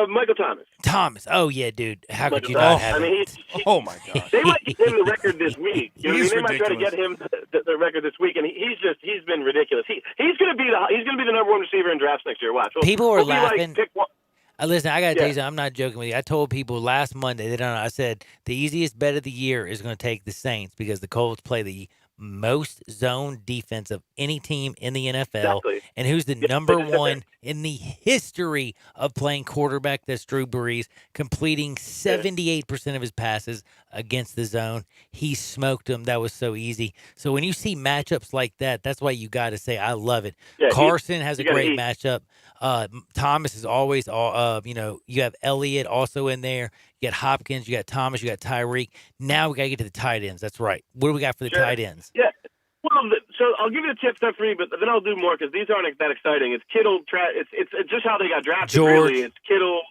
Michael Thomas. Thomas. Oh, yeah, dude. How could you Thomas. not have I mean, oh, my God. They might get him the record this week. They might try to ridiculous. get him the record this week, and he's been ridiculous. He's going to be the number 1 receiver in drafts next year. Watch. People are he'll be laughing. pick one. Listen, I got to tell you something. I'm not joking with you. I told people last Monday, they don't know. I said the easiest bet of the year is going to take the Saints because the Colts play the most zone defense of any team in the NFL. Exactly. And who's the number 1 in the history of playing quarterback? That's Drew Brees, completing 78% of his passes against the zone. He smoked them. That was so easy. So when you see matchups like that, that's why you got to say, I love it. Yeah, Carson has a great eat. matchup. Thomas is always, you have Elliott also in there. You got Hopkins, you got Thomas, you got Tyreek. Now we got to get to the tight ends. That's right. What do we got for the tight ends? Yeah. Well, so I'll give you the tip stuff for you, but then I'll do more because these aren't that exciting. It's Kittle, it's just how they got drafted. George. Really, it's Kittle,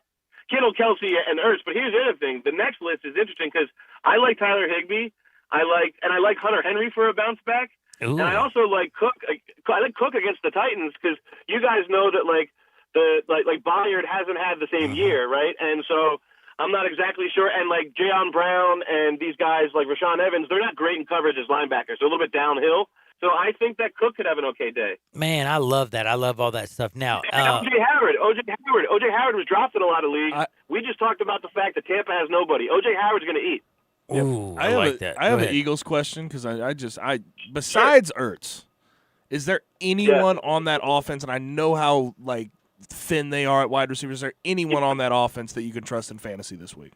Kelsey, and Ertz. But here's the other thing: the next list is interesting because I like Tyler Higbee, I like Hunter Henry for a bounce back, Ooh. and I also like Cook. I like Cook against the Titans because you guys know that Bayard hasn't had the same year, right? And so I'm not exactly sure. And Jayon Brown and these guys like Rashaan Evans, they're not great in coverage as linebackers. They're a little bit downhill. So I think that Cook could have an okay day. Man, I love that. I love all that stuff. Now, OJ Howard was dropped in a lot of leagues. We just talked about the fact that Tampa has nobody. OJ Howard's going to eat. Ooh, I like that. I have an Eagles question because I besides Ertz, is there anyone on that offense? And I know how thin they are at wide receivers. Is there anyone on that offense that you can trust in fantasy this week?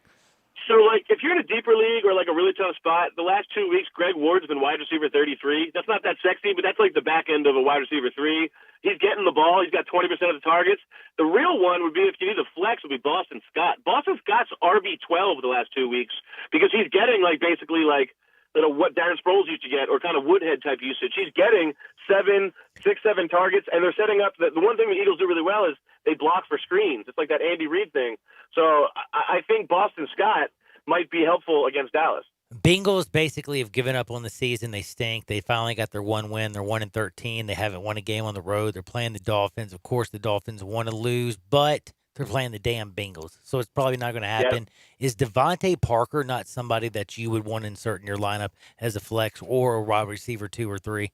So, if you're in a deeper league or a really tough spot, the last 2 weeks, Greg Ward's been wide receiver 33. That's not that sexy, but that's the back end of a wide receiver 3. He's getting the ball. He's got 20% of the targets. The real one would be, if you need a flex, would be Boston Scott. Boston Scott's RB12 the last 2 weeks because he's getting basically what Darren Sproles used to get, or kind of Woodhead type usage. He's getting 7 targets, and they're setting up. The one thing the Eagles do really well is they block for screens. It's like that Andy Reid thing. So I think Boston Scott might be helpful against Dallas. Bengals basically have given up on the season. They stink. They finally got their 1 win. They're 1-13. They haven't won a game on the road. They're playing the Dolphins. Of course, the Dolphins want to lose, but they're playing the damn Bengals, so it's probably not going to happen. Yeah. Is Devontae Parker not somebody that you would want to insert in your lineup as a flex or a wide receiver 2 or 3?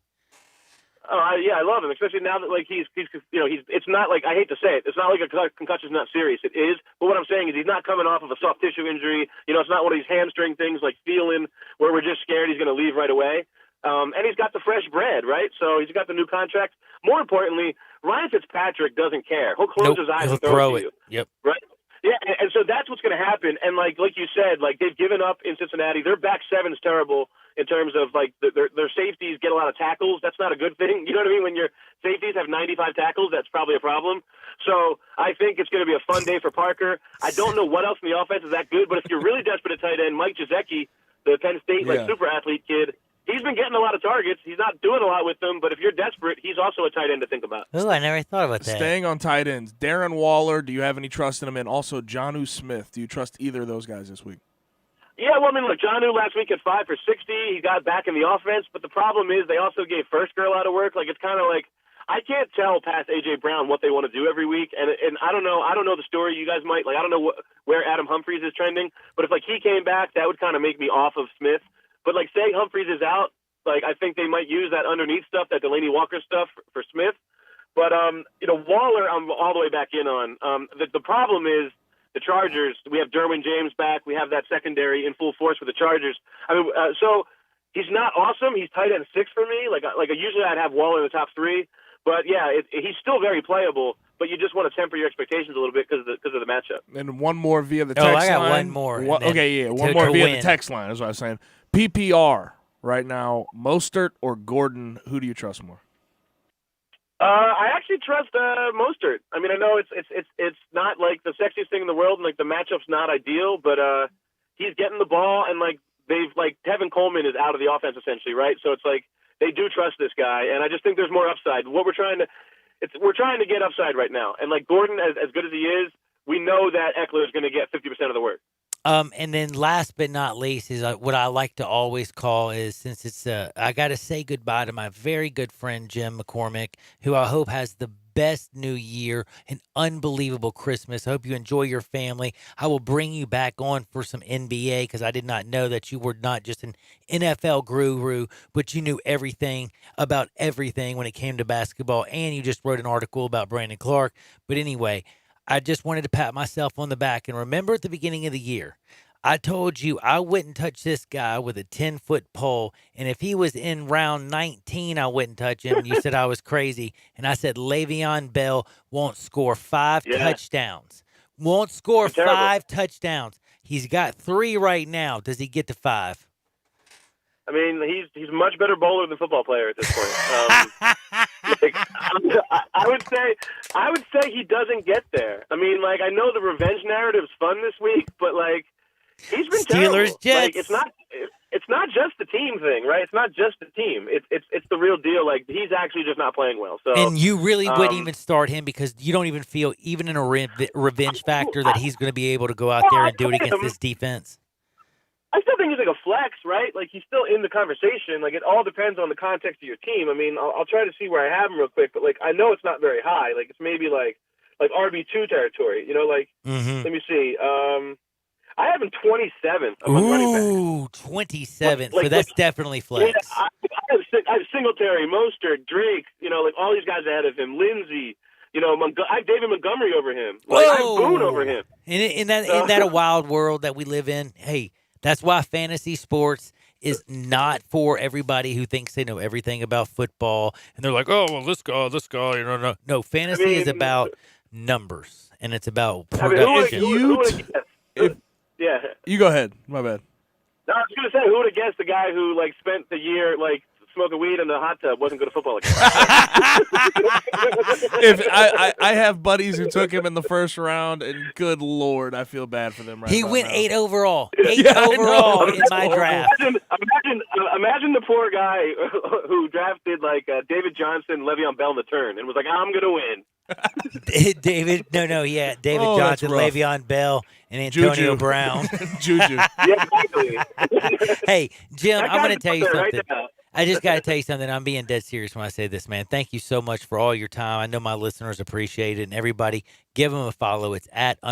Oh, yeah, I love him, especially now that he's it's not I hate to say it, it's not like a concussion's not serious. It is, but what I'm saying is he's not coming off of a soft tissue injury. It's not one of these hamstring things like Thielen where we're just scared he's going to leave right away. And he's got the fresh bread, right? So he's got the new contract. More importantly, Ryan Fitzpatrick doesn't care. He'll close his eyes and throw it to you. Yep. Right? Yeah, and so that's what's going to happen. And like you said, they've given up in Cincinnati. Their back seven's terrible in terms of their safeties get a lot of tackles. That's not a good thing. You know what I mean? When your safeties have 95 tackles, that's probably a problem. So I think it's going to be a fun day for Parker. I don't know what else in the offense is that good, but if you're really desperate at tight end, Mike Gesicki, the Penn State super athlete kid, he's been getting a lot of targets. He's not doing a lot with them, but if you're desperate, he's also a tight end to think about. Oh, I never thought about that. Staying on tight ends, Darren Waller, do you have any trust in him? And also Jonnu Smith, do you trust either of those guys this week? Yeah, well, look, Jonnu last week at 5 for 60. He got back in the offense, but the problem is they also gave First Girl a lot of work. It's kind of I can't tell past A.J. Brown what they want to do every week, and I don't know the story. You guys might, I don't know where Adam Humphries is trending, but if, he came back, that would kind of make me off of Smith. But, say Humphries is out, I think they might use that underneath stuff, that Delaney Walker stuff for Smith. But, Waller, I'm all the way back in on. The problem is the Chargers. We have Derwin James back. We have that secondary in full force for the Chargers. So he's not awesome. He's tight end 6 for me. Usually I'd have Waller in the top 3. But, yeah, he's still very playable. but you just want to temper your expectations a little bit because of the matchup. And one more via the Oh, text I got line. one more, and then One to more via win. the text line is what I was saying. PPR right now, Mostert or Gordon, who do you trust more? I actually trust Mostert. I mean, I know it's not like the sexiest thing in the world, and like the matchup's not ideal, but he's getting the ball, and like Tevin Coleman is out of the offense essentially, right? So it's like they do trust this guy, and I just think there's more upside. What we're trying to get upside right now, and like Gordon, as good as he is, we know that Eckler is going to get 50% of the work. And then last but not least is what I like to always call is, since it's I got to say goodbye to my very good friend Jim McCormick, who I hope has the best new year, an unbelievable Christmas. I hope you enjoy your family. I will bring you back on for some NBA because I did not know that you were not just an NFL guru, but you knew everything about everything when it came to basketball, and you just wrote an article about Brandon Clark. But anyway, I just wanted to pat myself on the back. And remember at the beginning of the year, I told you I wouldn't touch this guy with a 10-foot pole. And if he was in round 19, I wouldn't touch him. And you said I was crazy. And I said Le'Veon Bell won't score 5 touchdowns. Won't score 5 touchdowns. He's got 3 right now. Does he get to 5? I mean, he's a much better bowler than football player at this point. I would say he doesn't get there. I mean, like, I know the revenge narrative's fun this week, but like, he's been Steelers, terrible. Jets. Like, it's not just the team thing, right? It's not just the team. It's the real deal. Like, he's actually just not playing well. So, and you really wouldn't even start him because you don't even feel, even in a revenge factor, that he's going to be able to go out there and do it against this defense. I still think he's like a flex, right? Like, he's still in the conversation. Like, it all depends on the context of your team. I mean, I'll try to see where I have him real quick, but like, I know it's not very high. Like, it's maybe like RB2 territory. You know, like, Let me see. I have him 27th. Ooh, 27th. So that's definitely flex. Yeah, I have Singletary, Mostert, Drake. You know, like all these guys ahead of him. Lindsey. You know, I have David Montgomery over him. Like, I have Boone over him. Isn't that a wild world that we live in? Hey, that's why fantasy sports is not for everybody who thinks they know everything about football. And they're like, oh, well, this guy. No, fantasy is about numbers, and it's about production. Yeah. You go ahead. My bad. No, I was going to say, who would have guessed the guy who like spent the year like smoking weed in the hot tub wasn't good at football again? If I have buddies who took him in the first round, and good Lord, I feel bad for them right now. He went 8 overall. 8 overall in my draft. Imagine the poor guy who drafted like David Johnson, Le'Veon Bell in the turn, and was like, I'm going to win. David Johnson, Le'Veon Bell, and Antonio Juju. Brown. Juju. Yeah, exactly. Hey, Jim, That I'm going guy's to tell you up there right something. now. I just got to tell you something. I'm being dead serious when I say this, man. Thank you so much for all your time. I know my listeners appreciate it. And everybody, give him a follow. It's @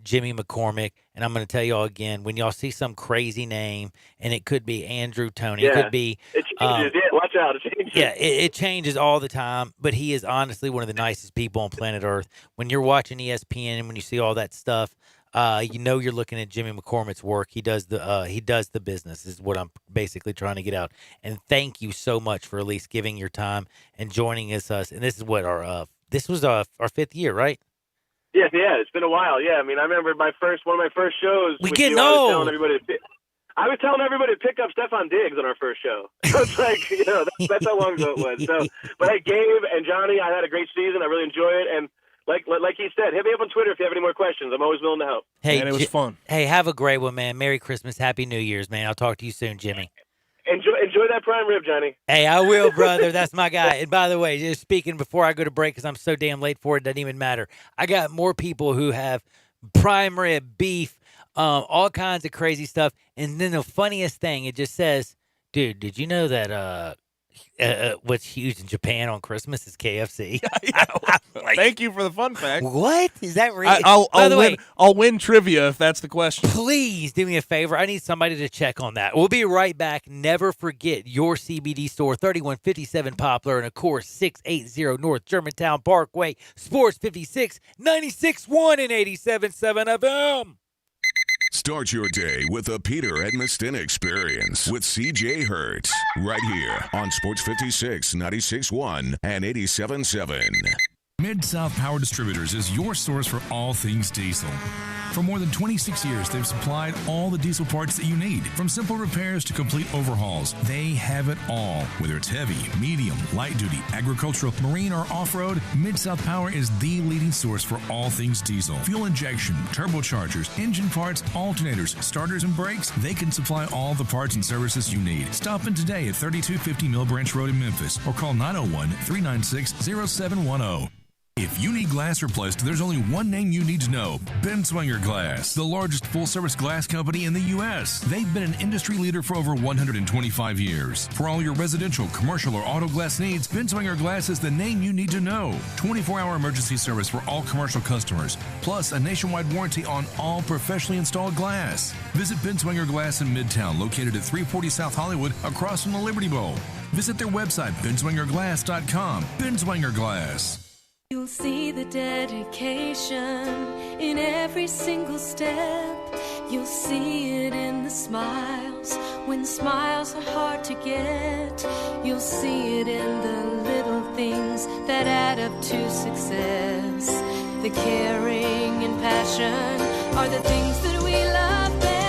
Jimmy McCormick. And I'm going to tell you all again, when y'all see some crazy name, and it could be Andrew Toney, it could be It changes. Watch out. It changes. yeah, it changes all the time, but he is honestly one of the nicest people on planet Earth. When you're watching ESPN and when you see all that stuff, you know you're looking at Jimmy McCormick's work. He does the business is what I'm basically trying to get out. And thank you so much for at least giving your time and joining us. And this is what this was our 5th year, right? Yeah, it's been a while. Yeah, I mean, I remember one of my first shows. We with getting you, old. I was telling everybody to pick up Stephon Diggs on our first show. So it's like, you know, that's how long ago it was. So, but hey, Gabe and Johnny, I had a great season. I really enjoy it. And like he said, hit me up on Twitter if you have any more questions. I'm always willing to help. Hey, Man, it was fun. Hey, have a great one, man. Merry Christmas, Happy New Year's, man. I'll talk to you soon, Jimmy. Enjoy that prime rib, Johnny. Hey, I will, brother. That's my guy. And by the way, just speaking before I go to break, because I'm so damn late for it, doesn't even matter. I got more people who have prime rib, beef, all kinds of crazy stuff. And then the funniest thing, it just says, dude, did you know that what's huge in Japan on Christmas is KFC? Thank you for the fun fact. What? Is that real? I'll win trivia if that's the question. Please do me a favor. I need somebody to check on that. We'll be right back. Never forget your CBD store, 3157 Poplar, and of course, 680 North Germantown Parkway, Sports 56, 96.1 and 87.7 FM. Start your day with the Peter Edmiston Experience with CJ Hertz right here on Sports 56, 96.1 and 87.7. Mid-South Power Distributors is your source for all things diesel. For more than 26 years, they've supplied all the diesel parts that you need. From simple repairs to complete overhauls, they have it all. Whether it's heavy, medium, light duty, agricultural, marine, or off-road, Mid-South Power is the leading source for all things diesel. Fuel injection, turbochargers, engine parts, alternators, starters, and brakes, they can supply all the parts and services you need. Stop in today at 3250 Mill Branch Road in Memphis or call 901-396-0710. If you need glass replaced, there's only one name you need to know: Benswanger Glass, the largest full-service glass company in the U.S. They've been an industry leader for over 125 years. For all your residential, commercial, or auto glass needs, Benswanger Glass is the name you need to know. 24-hour emergency service for all commercial customers, plus a nationwide warranty on all professionally installed glass. Visit Benswanger Glass in Midtown, located at 340 South Hollywood, across from the Liberty Bowl. Visit their website, benswangerglass.com. Benswanger Glass. You'll see the dedication in every single step. You'll see it in the smiles when smiles are hard to get. You'll see it in the little things that add up to success. The caring and passion are the things that we love best.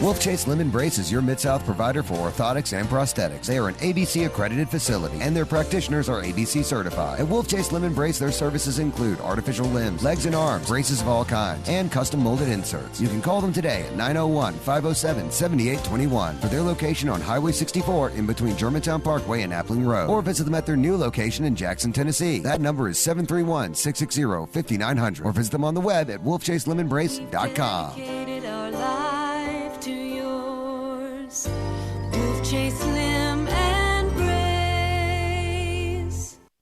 Wolf Chase Limb Brace is your Mid-South provider for orthotics and prosthetics. They are an ABC accredited facility, and their practitioners are ABC certified. At Wolf Chase Limb Brace, their services include artificial limbs, legs and arms, braces of all kinds, and custom molded inserts. You can call them today at 901-507-7821 for their location on Highway 64 in between Germantown Parkway and Appling Road, or visit them at their new location in Jackson, Tennessee. That number is 731-660-5900, or visit them on the web at wolfchaselemonbrace.com. Dedicated our life to yours. Wolf Chase Limb and Brace.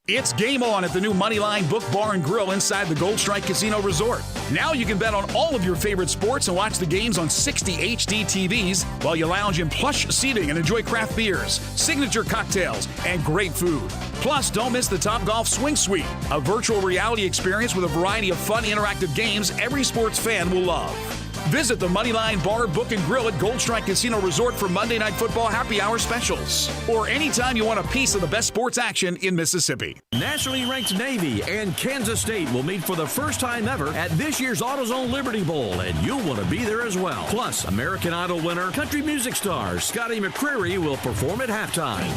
It's game on at the new Moneyline Book Bar and Grill inside the Gold Strike Casino Resort. Now you can bet on all of your favorite sports and watch the games on 60 HD TVs while you lounge in plush seating and enjoy craft beers, signature cocktails, and great food. Plus, don't miss the Topgolf Swing Suite, a virtual reality experience with a variety of fun interactive games every sports fan will love. Visit the Moneyline Bar, Book and Grill at Gold Strike Casino Resort for Monday Night Football happy hour specials. Or anytime you want a piece of the best sports action in Mississippi. Nationally ranked Navy and Kansas State will meet for the first time ever at this year's AutoZone Liberty Bowl, and you'll want to be there as well. Plus, American Idol winner, country music star Scotty McCreery will perform at halftime.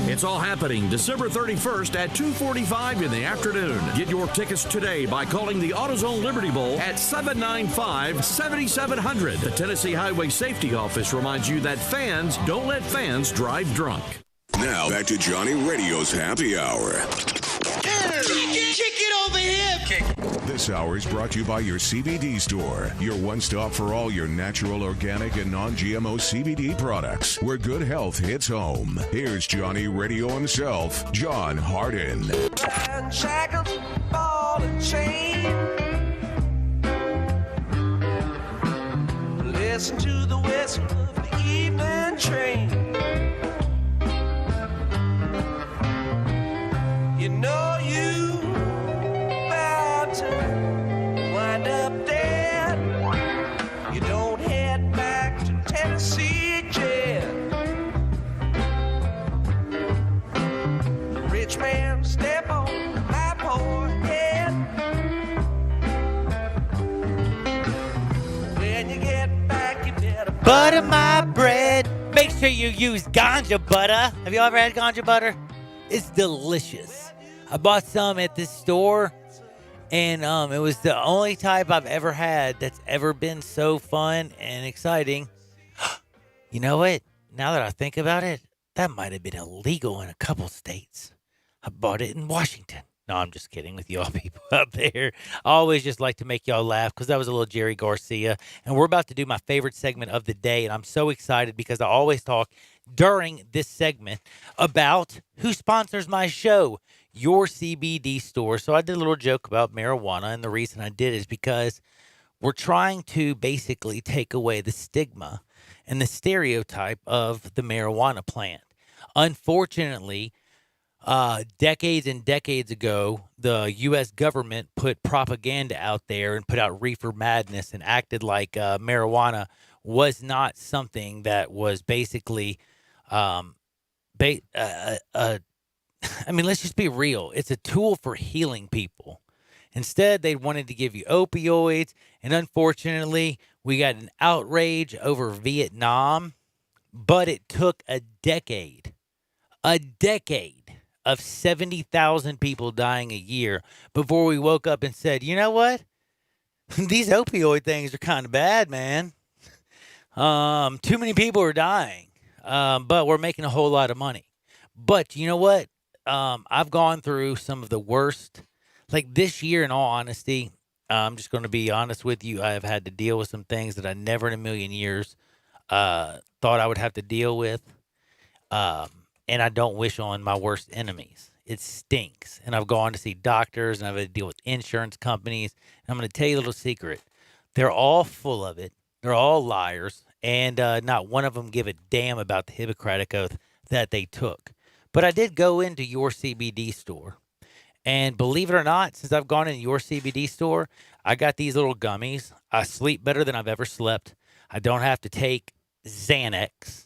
It's all happening December 31st at 2:45 in the afternoon. Get your tickets today by calling the AutoZone Liberty Bowl at 795-7700. The Tennessee Highway Safety Office reminds you that fans don't let fans drive drunk. Now back to Johnny Radio's Happy Hour. Kick it over here. This hour is brought to you by your CBD store, your one-stop for all your natural, organic, and non-GMO CBD products, where good health hits home. Here's Johnny Radio himself, John Harden. Shackles, ball and chain. Listen to the whistle of the evening train. You know you about to wind up dead. You don't head back to Tennessee jail. Rich man step on my poor head. When you get back, you better Butter my bread. Make sure you use ganja butter. Have you ever had ganja butter? It's delicious. I bought some at this store, and it was the only type I've ever had that's ever been so fun and exciting. You know what? Now that I think about it, that might have been illegal in a couple states. I bought it in Washington. No, I'm just kidding with y'all people out there. I always just like to make y'all laugh because that was a little Jerry Garcia. And we're about to do my favorite segment of the day. And I'm so excited because I always talk during this segment about who sponsors my show, your CBD store. So I did a little joke about marijuana. And the reason I did is because we're trying to basically take away the stigma and the stereotype of the marijuana plant. Unfortunately, decades and decades ago, the U.S. government put propaganda out there and put out reefer madness and acted like marijuana was not something that was basically I mean, let's just be real. It's a tool for healing people. Instead, they wanted to give you opioids, and unfortunately, we got an outrage over Vietnam, but it took a decade of 70,000 people dying a year before we woke up and said, you know what? These opioid things are kind of bad, man. Too many people are dying, but we're making a whole lot of money. But you know what? I've gone through some of the worst, like this year, in all honesty. I'm just going to be honest with you. I have had to deal with some things that I never in a million years thought I would have to deal with. And I don't wish on my worst enemies. It stinks. And I've gone to see doctors, and I've had to deal with insurance companies. And I'm going to tell you a little secret. They're all full of it. They're all liars. And not one of them give a damn about the Hippocratic Oath that they took. But I did go into your CBD store. And believe it or not, since I've gone into your CBD store, I got these little gummies. I sleep better than I've ever slept. I don't have to take Xanax.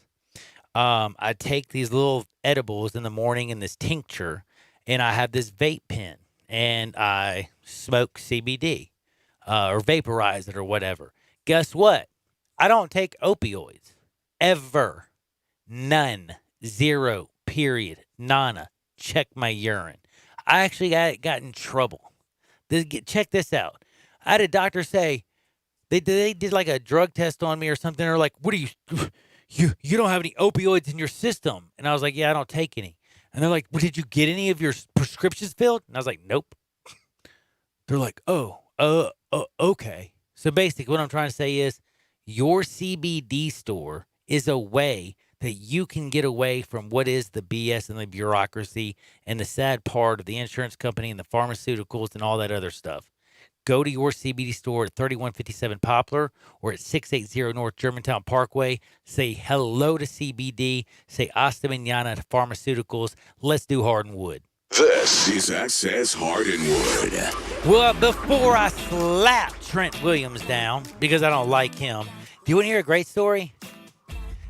I take these little edibles in the morning in this tincture, and I have this vape pen, and I smoke CBD or vaporize it or whatever. Guess what? I don't take opioids. Ever. None. Zero. Period. Nana. Check my urine. I actually got in trouble. Check this out. I had a doctor say, they did like a drug test on me or something. They're like, what are you don't have any opioids in your system. And I was like, yeah, I don't take any. And they're like, well, did you get any of your prescriptions filled? And I was like, nope. They're like, okay. So basically what I'm trying to say is your CBD store is a way that you can get away from what is the BS and the bureaucracy and the sad part of the insurance company and the pharmaceuticals and all that other stuff. Go to your CBD store at 3157 Poplar or at 680 North Germantown Parkway. Say hello to CBD. Say hasta mañana to pharmaceuticals. Let's do Hardwood. This is Access Hardwood. Well, before I slap Trent Williams down, because I don't like him, do you want to hear a great story?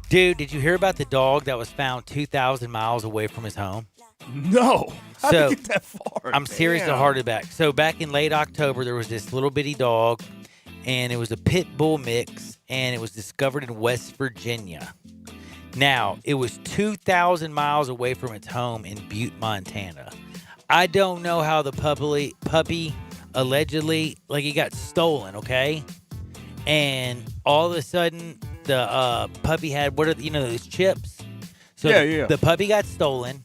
Dude, did you hear about the dog that was found 2,000 miles away from his home? No. How did you get that far? I'm serious to heart back. So back in late October, there was this little bitty dog, and it was a pit bull mix, and it was discovered in West Virginia. Now, it was 2,000 miles away from its home in Butte, Montana. I don't know how the puppy allegedly, like, he got stolen, okay? And all of a sudden, the puppy had, those chips? So yeah. The puppy got stolen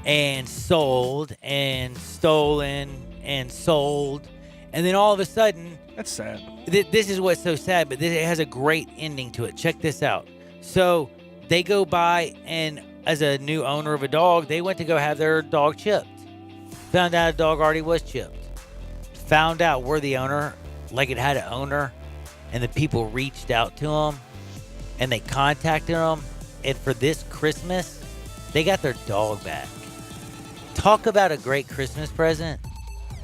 and sold and stolen and sold. And then all of a sudden... That's sad. This is what's so sad, but it has a great ending to it. Check this out. So they go by, and as a new owner of a dog, they went to go have their dog chipped. Found out a dog already was chipped. Found out where the owner, like it had an owner, and the people reached out to him, and they contacted him, and for this Christmas, they got their dog back. Talk about a great Christmas present.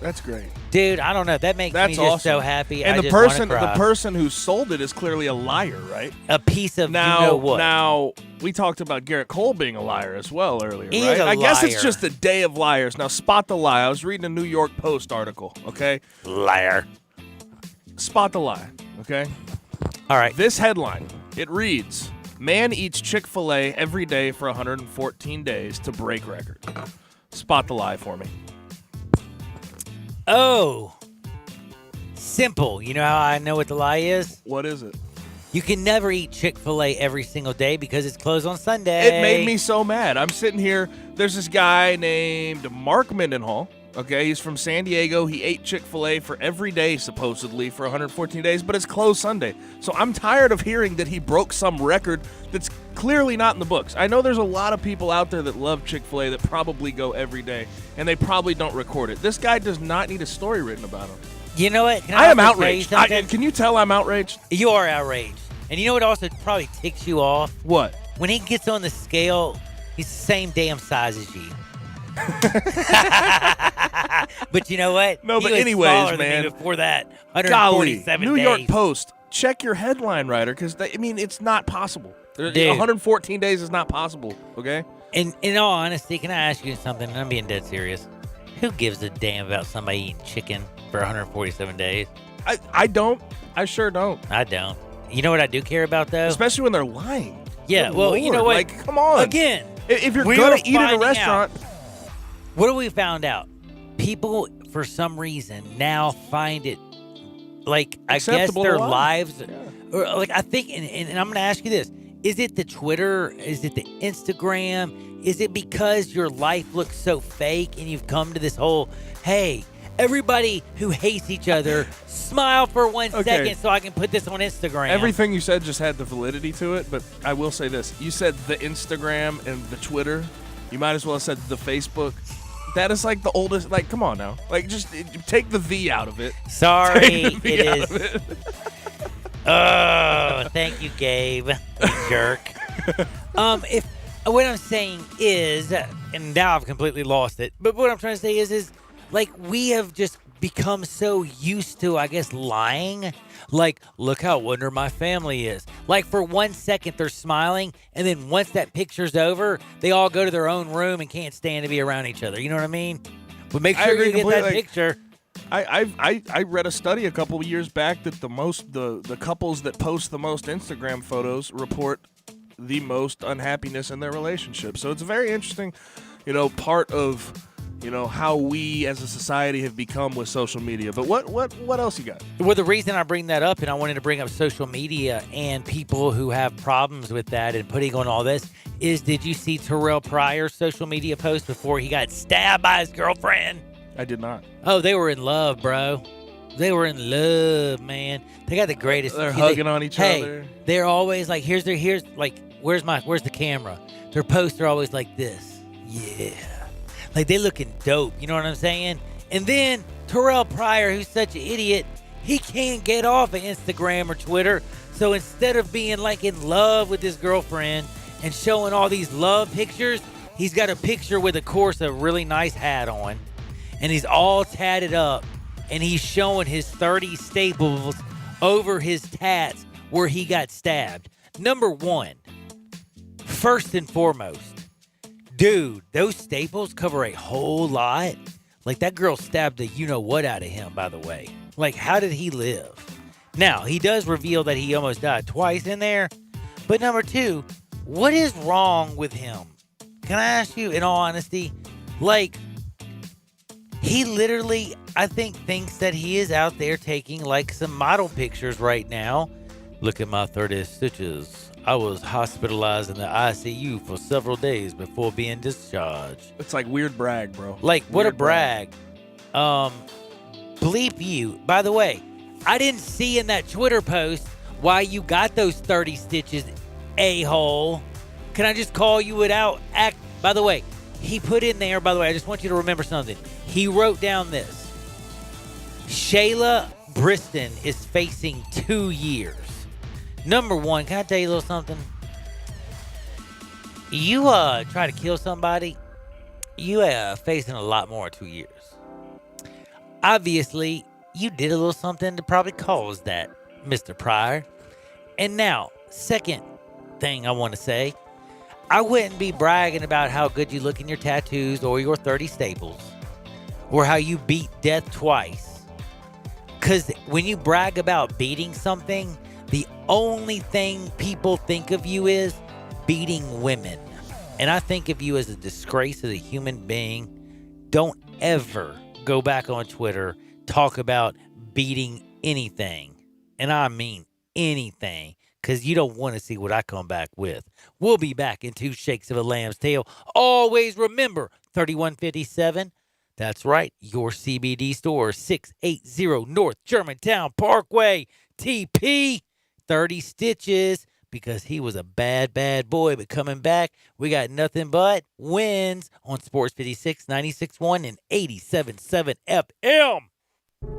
That's great. Dude, I don't know. That makes me just so happy. And I the just wanna cry. person who sold it is clearly a liar, right? A piece of you know what. Now, we talked about Garrett Cole being a liar as well earlier, He's right? I guess it's just a day of liars. Now, spot the lie. I was reading a New York Post article, okay? Liar. Spot the lie, okay? All right. This headline, it reads, man eats Chick-fil-A every day for 114 days to break record. Spot the lie for me. Oh. Simple. You know how I know what the lie is? What is it? You can never eat Chick-fil-A every single day because it's closed on Sunday. It made me so mad. I'm sitting here. There's this guy named Mark Mendenhall. Okay, he's from San Diego. He ate Chick-fil-A for every day, supposedly, for 114 days, but it's closed Sunday. So I'm tired of hearing that he broke some record that's clearly not in the books. I know there's a lot of people out there that love Chick-fil-A that probably go every day, and they probably don't record it. This guy does not need a story written about him. You know what? I am outraged. Can you tell I'm outraged? You are outraged. And you know what also probably ticks you off? What? When he gets on the scale, he's the same damn size as you. But you know what? No, he but was anyways, smaller man. Than me before that, 147 New days. York Post, check your headline writer, because it's not possible. Dude. 114 days is not possible. Okay. And in all honesty, can I ask you something? And I'm being dead serious. Who gives a damn about somebody eating chicken for 147 days? I don't. I sure don't. I don't. You know what I do care about, though? Especially when they're lying. Yeah, Good well, Lord. you know what? Like, come on. Again, if you're we're going to eat at a finding restaurant. What have we found out? People, for some reason, now find it, like, I guess Acceptable to their lie. lives, or like, I think, and I'm going to ask you this. Is it the Twitter? Is it the Instagram? Is it because your life looks so fake and you've come to this whole, hey, everybody who hates each other, smile for 1 second so I can put this on Instagram. Everything you said just had the validity to it, but I will say this. You said the Instagram and the Twitter. You might as well have said the Facebook. That is like the oldest. Like, come on now. Like, just take the V out of it. Sorry, Take the V it out is. of it. Oh, thank you, Gabe, you jerk. If what I'm saying is, and now I've completely lost it, but what I'm trying to say is like we have just become so used to, I guess, lying. Like, look how wonder my family is. Like, for 1 second they're smiling, and then once that picture's over, they all go to their own room and can't stand to be around each other. You know what I mean? But make I sure agree you get that completely. picture. I read a study a couple of years back that the couples that post the most Instagram photos report the most unhappiness in their relationship. So it's a very interesting, part of, how we as a society have become with social media. But what else you got? Well, the reason I bring that up, and I wanted to bring up social media and people who have problems with that and putting on all this, is did you see Terrell Pryor's social media post before he got stabbed by his girlfriend? I did not. Oh, they were in love, bro. They were in love, man. They got the greatest. They're hugging on each other. They're always like, where's the camera? Their posts are always like this. Yeah. Like, they looking dope. You know what I'm saying? And then Terrell Pryor, who's such an idiot, he can't get off of Instagram or Twitter. So instead of being like in love with his girlfriend and showing all these love pictures, he's got a picture with, of course, a really nice hat on. And he's all tatted up. And he's showing his 30 staples over his tats where he got stabbed. Number one, first and foremost, dude, those staples cover a whole lot. Like, that girl stabbed the you-know-what out of him, by the way. Like, how did he live? Now, he does reveal that he almost died twice in there. But number two, what is wrong with him? Can I ask you, in all honesty? Like, he literally, I think, thinks that he is out there taking, like, some model pictures right now. Look at my 30 stitches. I was hospitalized in the ICU for several days before being discharged. It's like weird brag, bro. Like, what Weird a brag. Bleep you. By the way, I didn't see in that Twitter post why you got those 30 stitches, a-hole. Can I just call you it out? By the way, he put in there, I just want you to remember something. He wrote down this. Shayla Briston is facing 2 years. Number one, can I tell you a little something? You try to kill somebody, you facing a lot more 2 years. Obviously, you did a little something to probably cause that, Mr. Pryor. And now, second thing I want to say, I wouldn't be bragging about how good you look in your tattoos or your 30 staples or how you beat death twice. Because when you brag about beating something, the only thing people think of you is beating women. And I think of you as a disgrace as a human being. Don't ever go back on Twitter, talk about beating anything. And I mean anything. Because you don't want to see what I come back with. We'll be back in 2 shakes of a lamb's tail. Always remember, 3157. That's right, your CBD store, 680 North Germantown Parkway. TP, 30 stitches, because he was a bad, bad boy. But coming back, we got nothing but wins on Sports 56, 96.1, and 87.7 FM.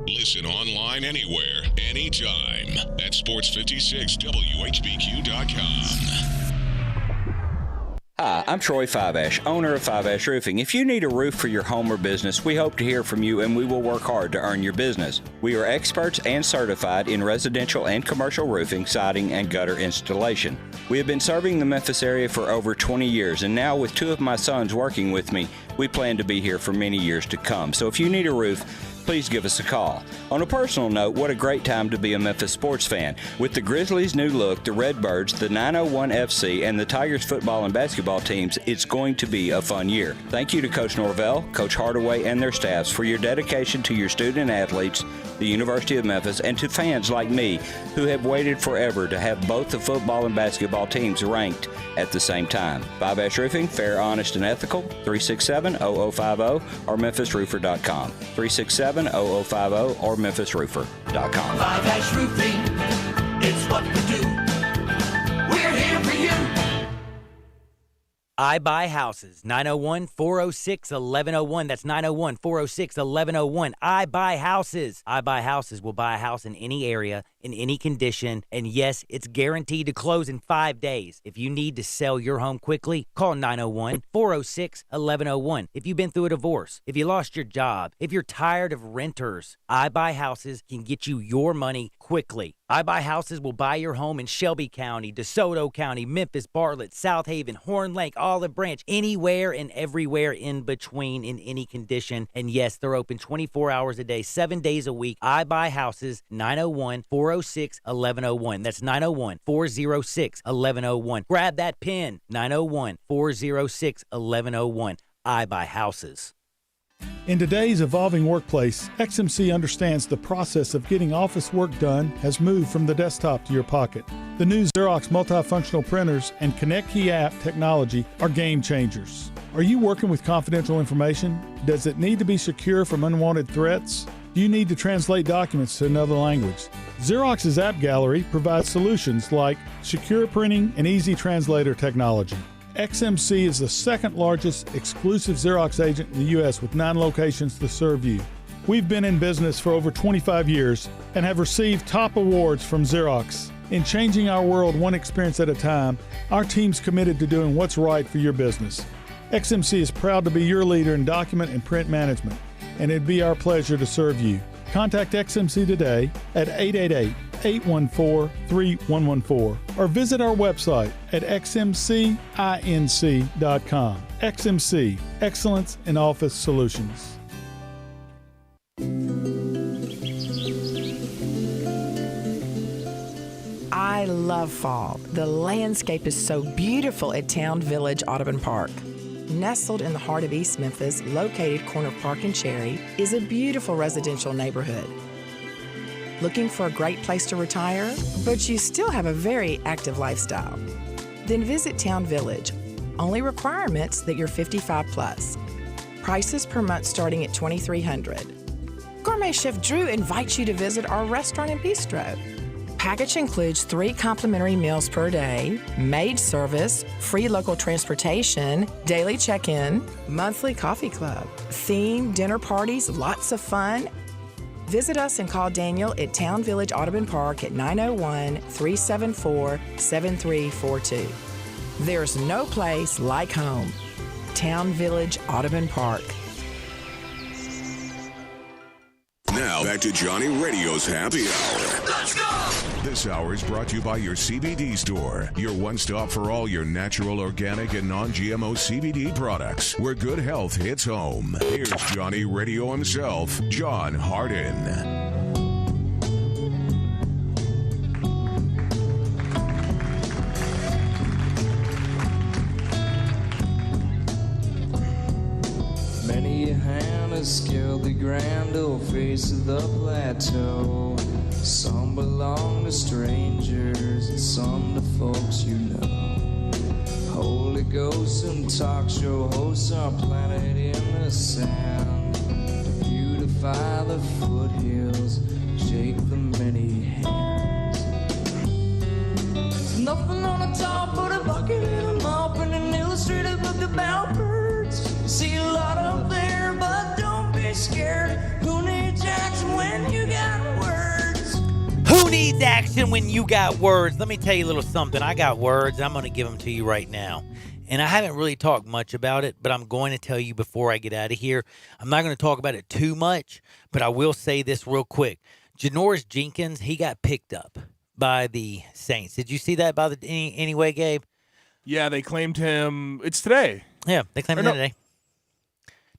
Listen online anywhere, anytime at sports56whbq.com. Hi, I'm Troy Fiveash, owner of Fiveash Roofing. If you need a roof for your home or business, we hope to hear from you and we will work hard to earn your business. We are experts and certified in residential and commercial roofing, siding, and gutter installation. We have been serving the Memphis area for over 20 years, and now with 2 of my sons working with me, we plan to be here for many years to come. So if you need a roof, please give us a call. On a personal note, what a great time to be a Memphis sports fan. With the Grizzlies' new look, the Redbirds, the 901 FC, and the Tigers football and basketball teams, it's going to be a fun year. Thank you to Coach Norvell, Coach Hardaway, and their staffs for your dedication to your student athletes, the University of Memphis, and to fans like me who have waited forever to have both the football and basketball teams ranked at the same time. Fiveash Roofing, fair, honest, and ethical, 367-0050 or memphisroofer.com. 367-0050 or memphisroofer.com. Fiveash Roofing, it's what we do. We're here for you. I Buy Houses, 901-406-1101. That's 901-406-1101. I Buy Houses. I Buy Houses will buy a house in any area, in any condition, and yes, it's guaranteed to close in 5 days. If you need to sell your home quickly, call 901-406-1101. If you've been through a divorce, if you lost your job, if you're tired of renters, I Buy Houses can get you your money quickly. I Buy Houses will buy your home in Shelby County, DeSoto County, Memphis, Bartlett, South Haven, Horn Lake, Olive Branch, anywhere and everywhere in between in any condition. And yes, they're open 24 hours a day, 7 days a week. I Buy Houses, 901-406-1101. That's 901-406-1101. Grab that pen, 901-406-1101. I Buy Houses. In today's evolving workplace, XMC understands the process of getting office work done has moved from the desktop to your pocket. The new Xerox multifunctional printers and Connect Key app technology are game changers. Are you working with confidential information? Does it need to be secure from unwanted threats? Do you need to translate documents to another language? Xerox's App Gallery provides solutions like secure printing and easy translator technology. XMC is the second largest exclusive Xerox agent in the U.S. with 9 locations to serve you. We've been in business for over 25 years and have received top awards from Xerox. In changing our world one experience at a time, our team's committed to doing what's right for your business. XMC is proud to be your leader in document and print management, and it'd be our pleasure to serve you. Contact XMC today at 888-814-3114 or visit our website at xmcinc.com. XMC, Excellence in Office Solutions. I love fall. The landscape is so beautiful at Town Village Audubon Park. Nestled in the heart of East Memphis, located corner of Park and Cherry, is a beautiful residential neighborhood. Looking for a great place to retire, but you still have a very active lifestyle? Then visit Town Village. Only requirements that you're 55 plus. Prices per month starting at $2,300. Gourmet Chef Drew invites you to visit our restaurant and bistro. Package includes 3 complimentary meals per day, maid service, free local transportation, daily check-in, monthly coffee club, themed dinner parties, lots of fun. Visit us and call Daniel at Town Village Audubon Park at 901-374-7342. There's no place like home. Town Village Audubon Park. Now back to Johnny Radio's Happy Hour. Let's go! This hour is brought to you by your CBD store, your one-stop for all your natural, organic, and non-GMO CBD products, where good health hits home. Here's Johnny Radio himself, John Hardin. Many a hand has scaled the grand old face of the plateau. Some belong to strangers and some to folks you know. Holy Ghost and talk show hosts are planted in the sand to beautify the foothills, shake the many hands. There's nothing on the top but a bucket and a mop and an illustrated book about birds. You see a lot up there, but don't be scared. Who needs action when you got words? Who needs action when you got words? Let me tell you a little something. I got words. I'm going to give them to you right now. And I haven't really talked much about it, but I'm going to tell you before I get out of here. I'm not going to talk about it too much, but I will say this real quick. Janoris Jenkins, he got picked up by the Saints. Did you see that anyway, Gabe? Yeah, they claimed him. It's today. Yeah, they claimed him today.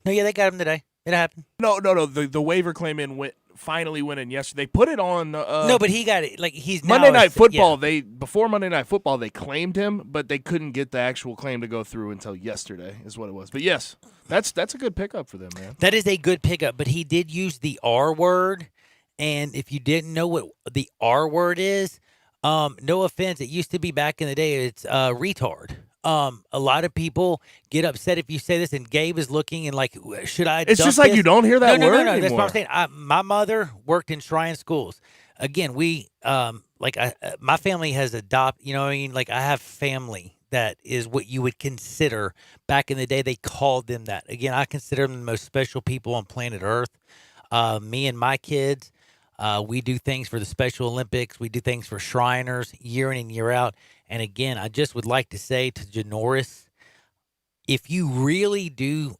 No, yeah, they got him today. It happened. No. The waiver claim finally went in yesterday. They put it on. No, but he got it. Like he's Monday Night Football. Yeah. Before Monday Night Football, they claimed him, but they couldn't get the actual claim to go through until yesterday. Is what it was. But yes, that's a good pickup for them, man. That is a good pickup. But he did use the R word, and if you didn't know what the R word is, no offense, it used to be back in the day. It's retard. A lot of people get upset if you say this, and Gabe is looking and like, should I? It's dump just like this? you don't hear that no, word No, anymore. That's what I'm saying. My mother worked in Shrine Schools. Again, we my family has adopted. You know what I mean? Like I have family that is what you would consider back in the day. They called them that. Again, I consider them the most special people on planet Earth. Me and my kids. We do things for the Special Olympics. We do things for Shriners year in and year out. And again, I just would like to say to Janoris, if you really do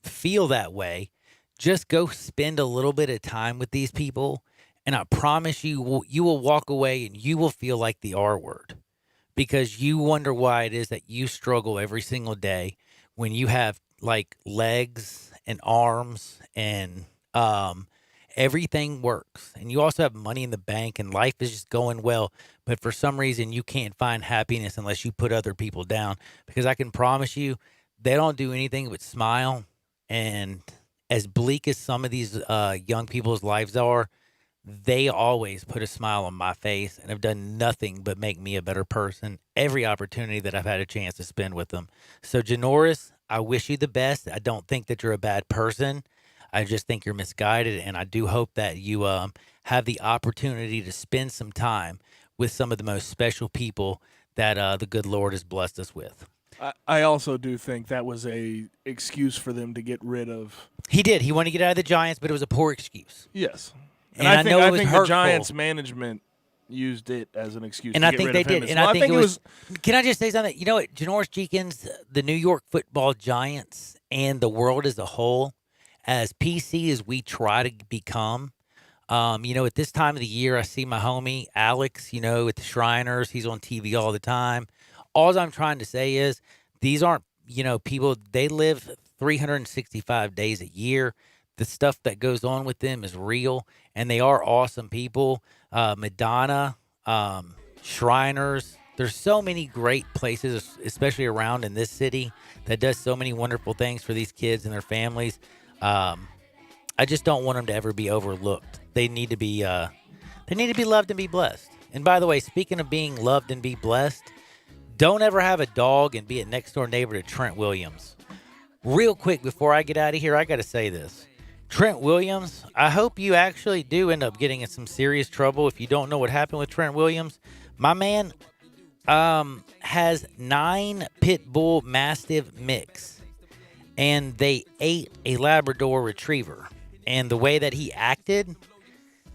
feel that way, just go spend a little bit of time with these people. And I promise you will walk away and you will feel like the R word, because you wonder why it is that you struggle every single day when you have like legs and arms and everything works, and you also have money in the bank, and life is just going well. But for some reason, you can't find happiness unless you put other people down. Because I can promise you, they don't do anything but smile. And as bleak as some of these young people's lives are, they always put a smile on my face and have done nothing but make me a better person every opportunity that I've had a chance to spend with them. So, Janoris, I wish you the best. I don't think that you're a bad person. I just think you're misguided, and I do hope that you have the opportunity to spend some time with some of the most special people that the good Lord has blessed us with. I also do think that was a excuse for them to get rid of. He did. He wanted to get out of the Giants, but it was a poor excuse. Yes. And I know it was think hurtful. The Giants management used it as an excuse and to I get think rid they of him. did. As And well. I think it was. Can I just say something? You know what? Janoris Jenkins, the New York Football Giants, and the world as a whole, as PC as we try to become, at this time of the year, I see my homie Alex, with the Shriners. He's on TV all the time. All I'm trying to say is these aren't, people, they live 365 days a year. The stuff that goes on with them is real, and they are awesome people. Madonna, Shriners. There's so many great places, especially around in this city, that does so many wonderful things for these kids and their families. I just don't want them to ever be overlooked. They need to be loved and be blessed. And by the way, speaking of being loved and be blessed, don't ever have a dog and be a next door neighbor to Trent Williams. Real quick before I get out of here, I got to say this. Trent Williams, I hope you actually do end up getting in some serious trouble. If you don't know what happened with Trent Williams, my man has 9 pit bull mastiff mix, and they ate a Labrador retriever. And the way that he acted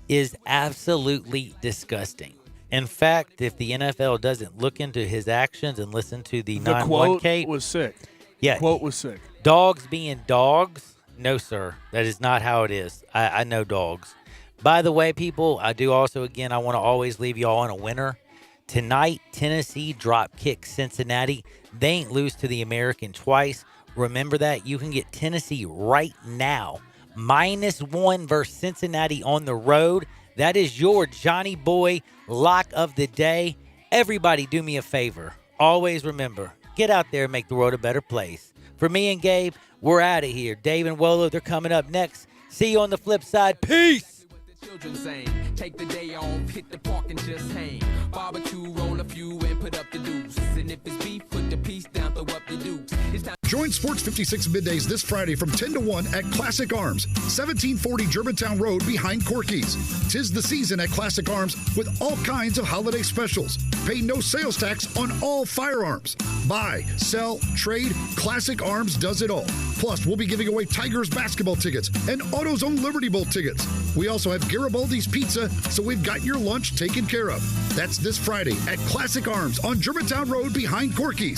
is absolutely disgusting. In fact, if the NFL doesn't look into his actions and listen to the 9-1 quote Kate, was sick. Yeah, The quote was sick. Dogs being dogs? No, sir. That is not how it is. I know dogs. By the way, people, I do also, again, I want to always leave you all in a winner. Tonight, Tennessee drop kick Cincinnati. They ain't lose to the American twice. Remember that. You can get Tennessee right now. -1 versus Cincinnati on the road. That is your Johnny Boy lock of the day. Everybody do me a favor. Always remember, get out there and make the world a better place. For me and Gabe, we're out of here. Dave and Wolo, they're coming up next. See you on the flip side. Peace. Children saying, take the day off, hit the park and just hang. Barbecue, roll a few and put up the deuce. And if it's beef, put the piece down, throw up the dukes. It's time. Join Sports 56 Middays this Friday from 10 to 1 at Classic Arms, 1740 Germantown Road behind Corky's. 'Tis the season at Classic Arms with all kinds of holiday specials. Pay no sales tax on all firearms. Buy, sell, trade, Classic Arms does it all. Plus, we'll be giving away Tigers basketball tickets and AutoZone Liberty Bowl tickets. We also have Garibaldi's Pizza, so we've got your lunch taken care of. That's this Friday at Classic Arms on Germantown Road behind Corky's.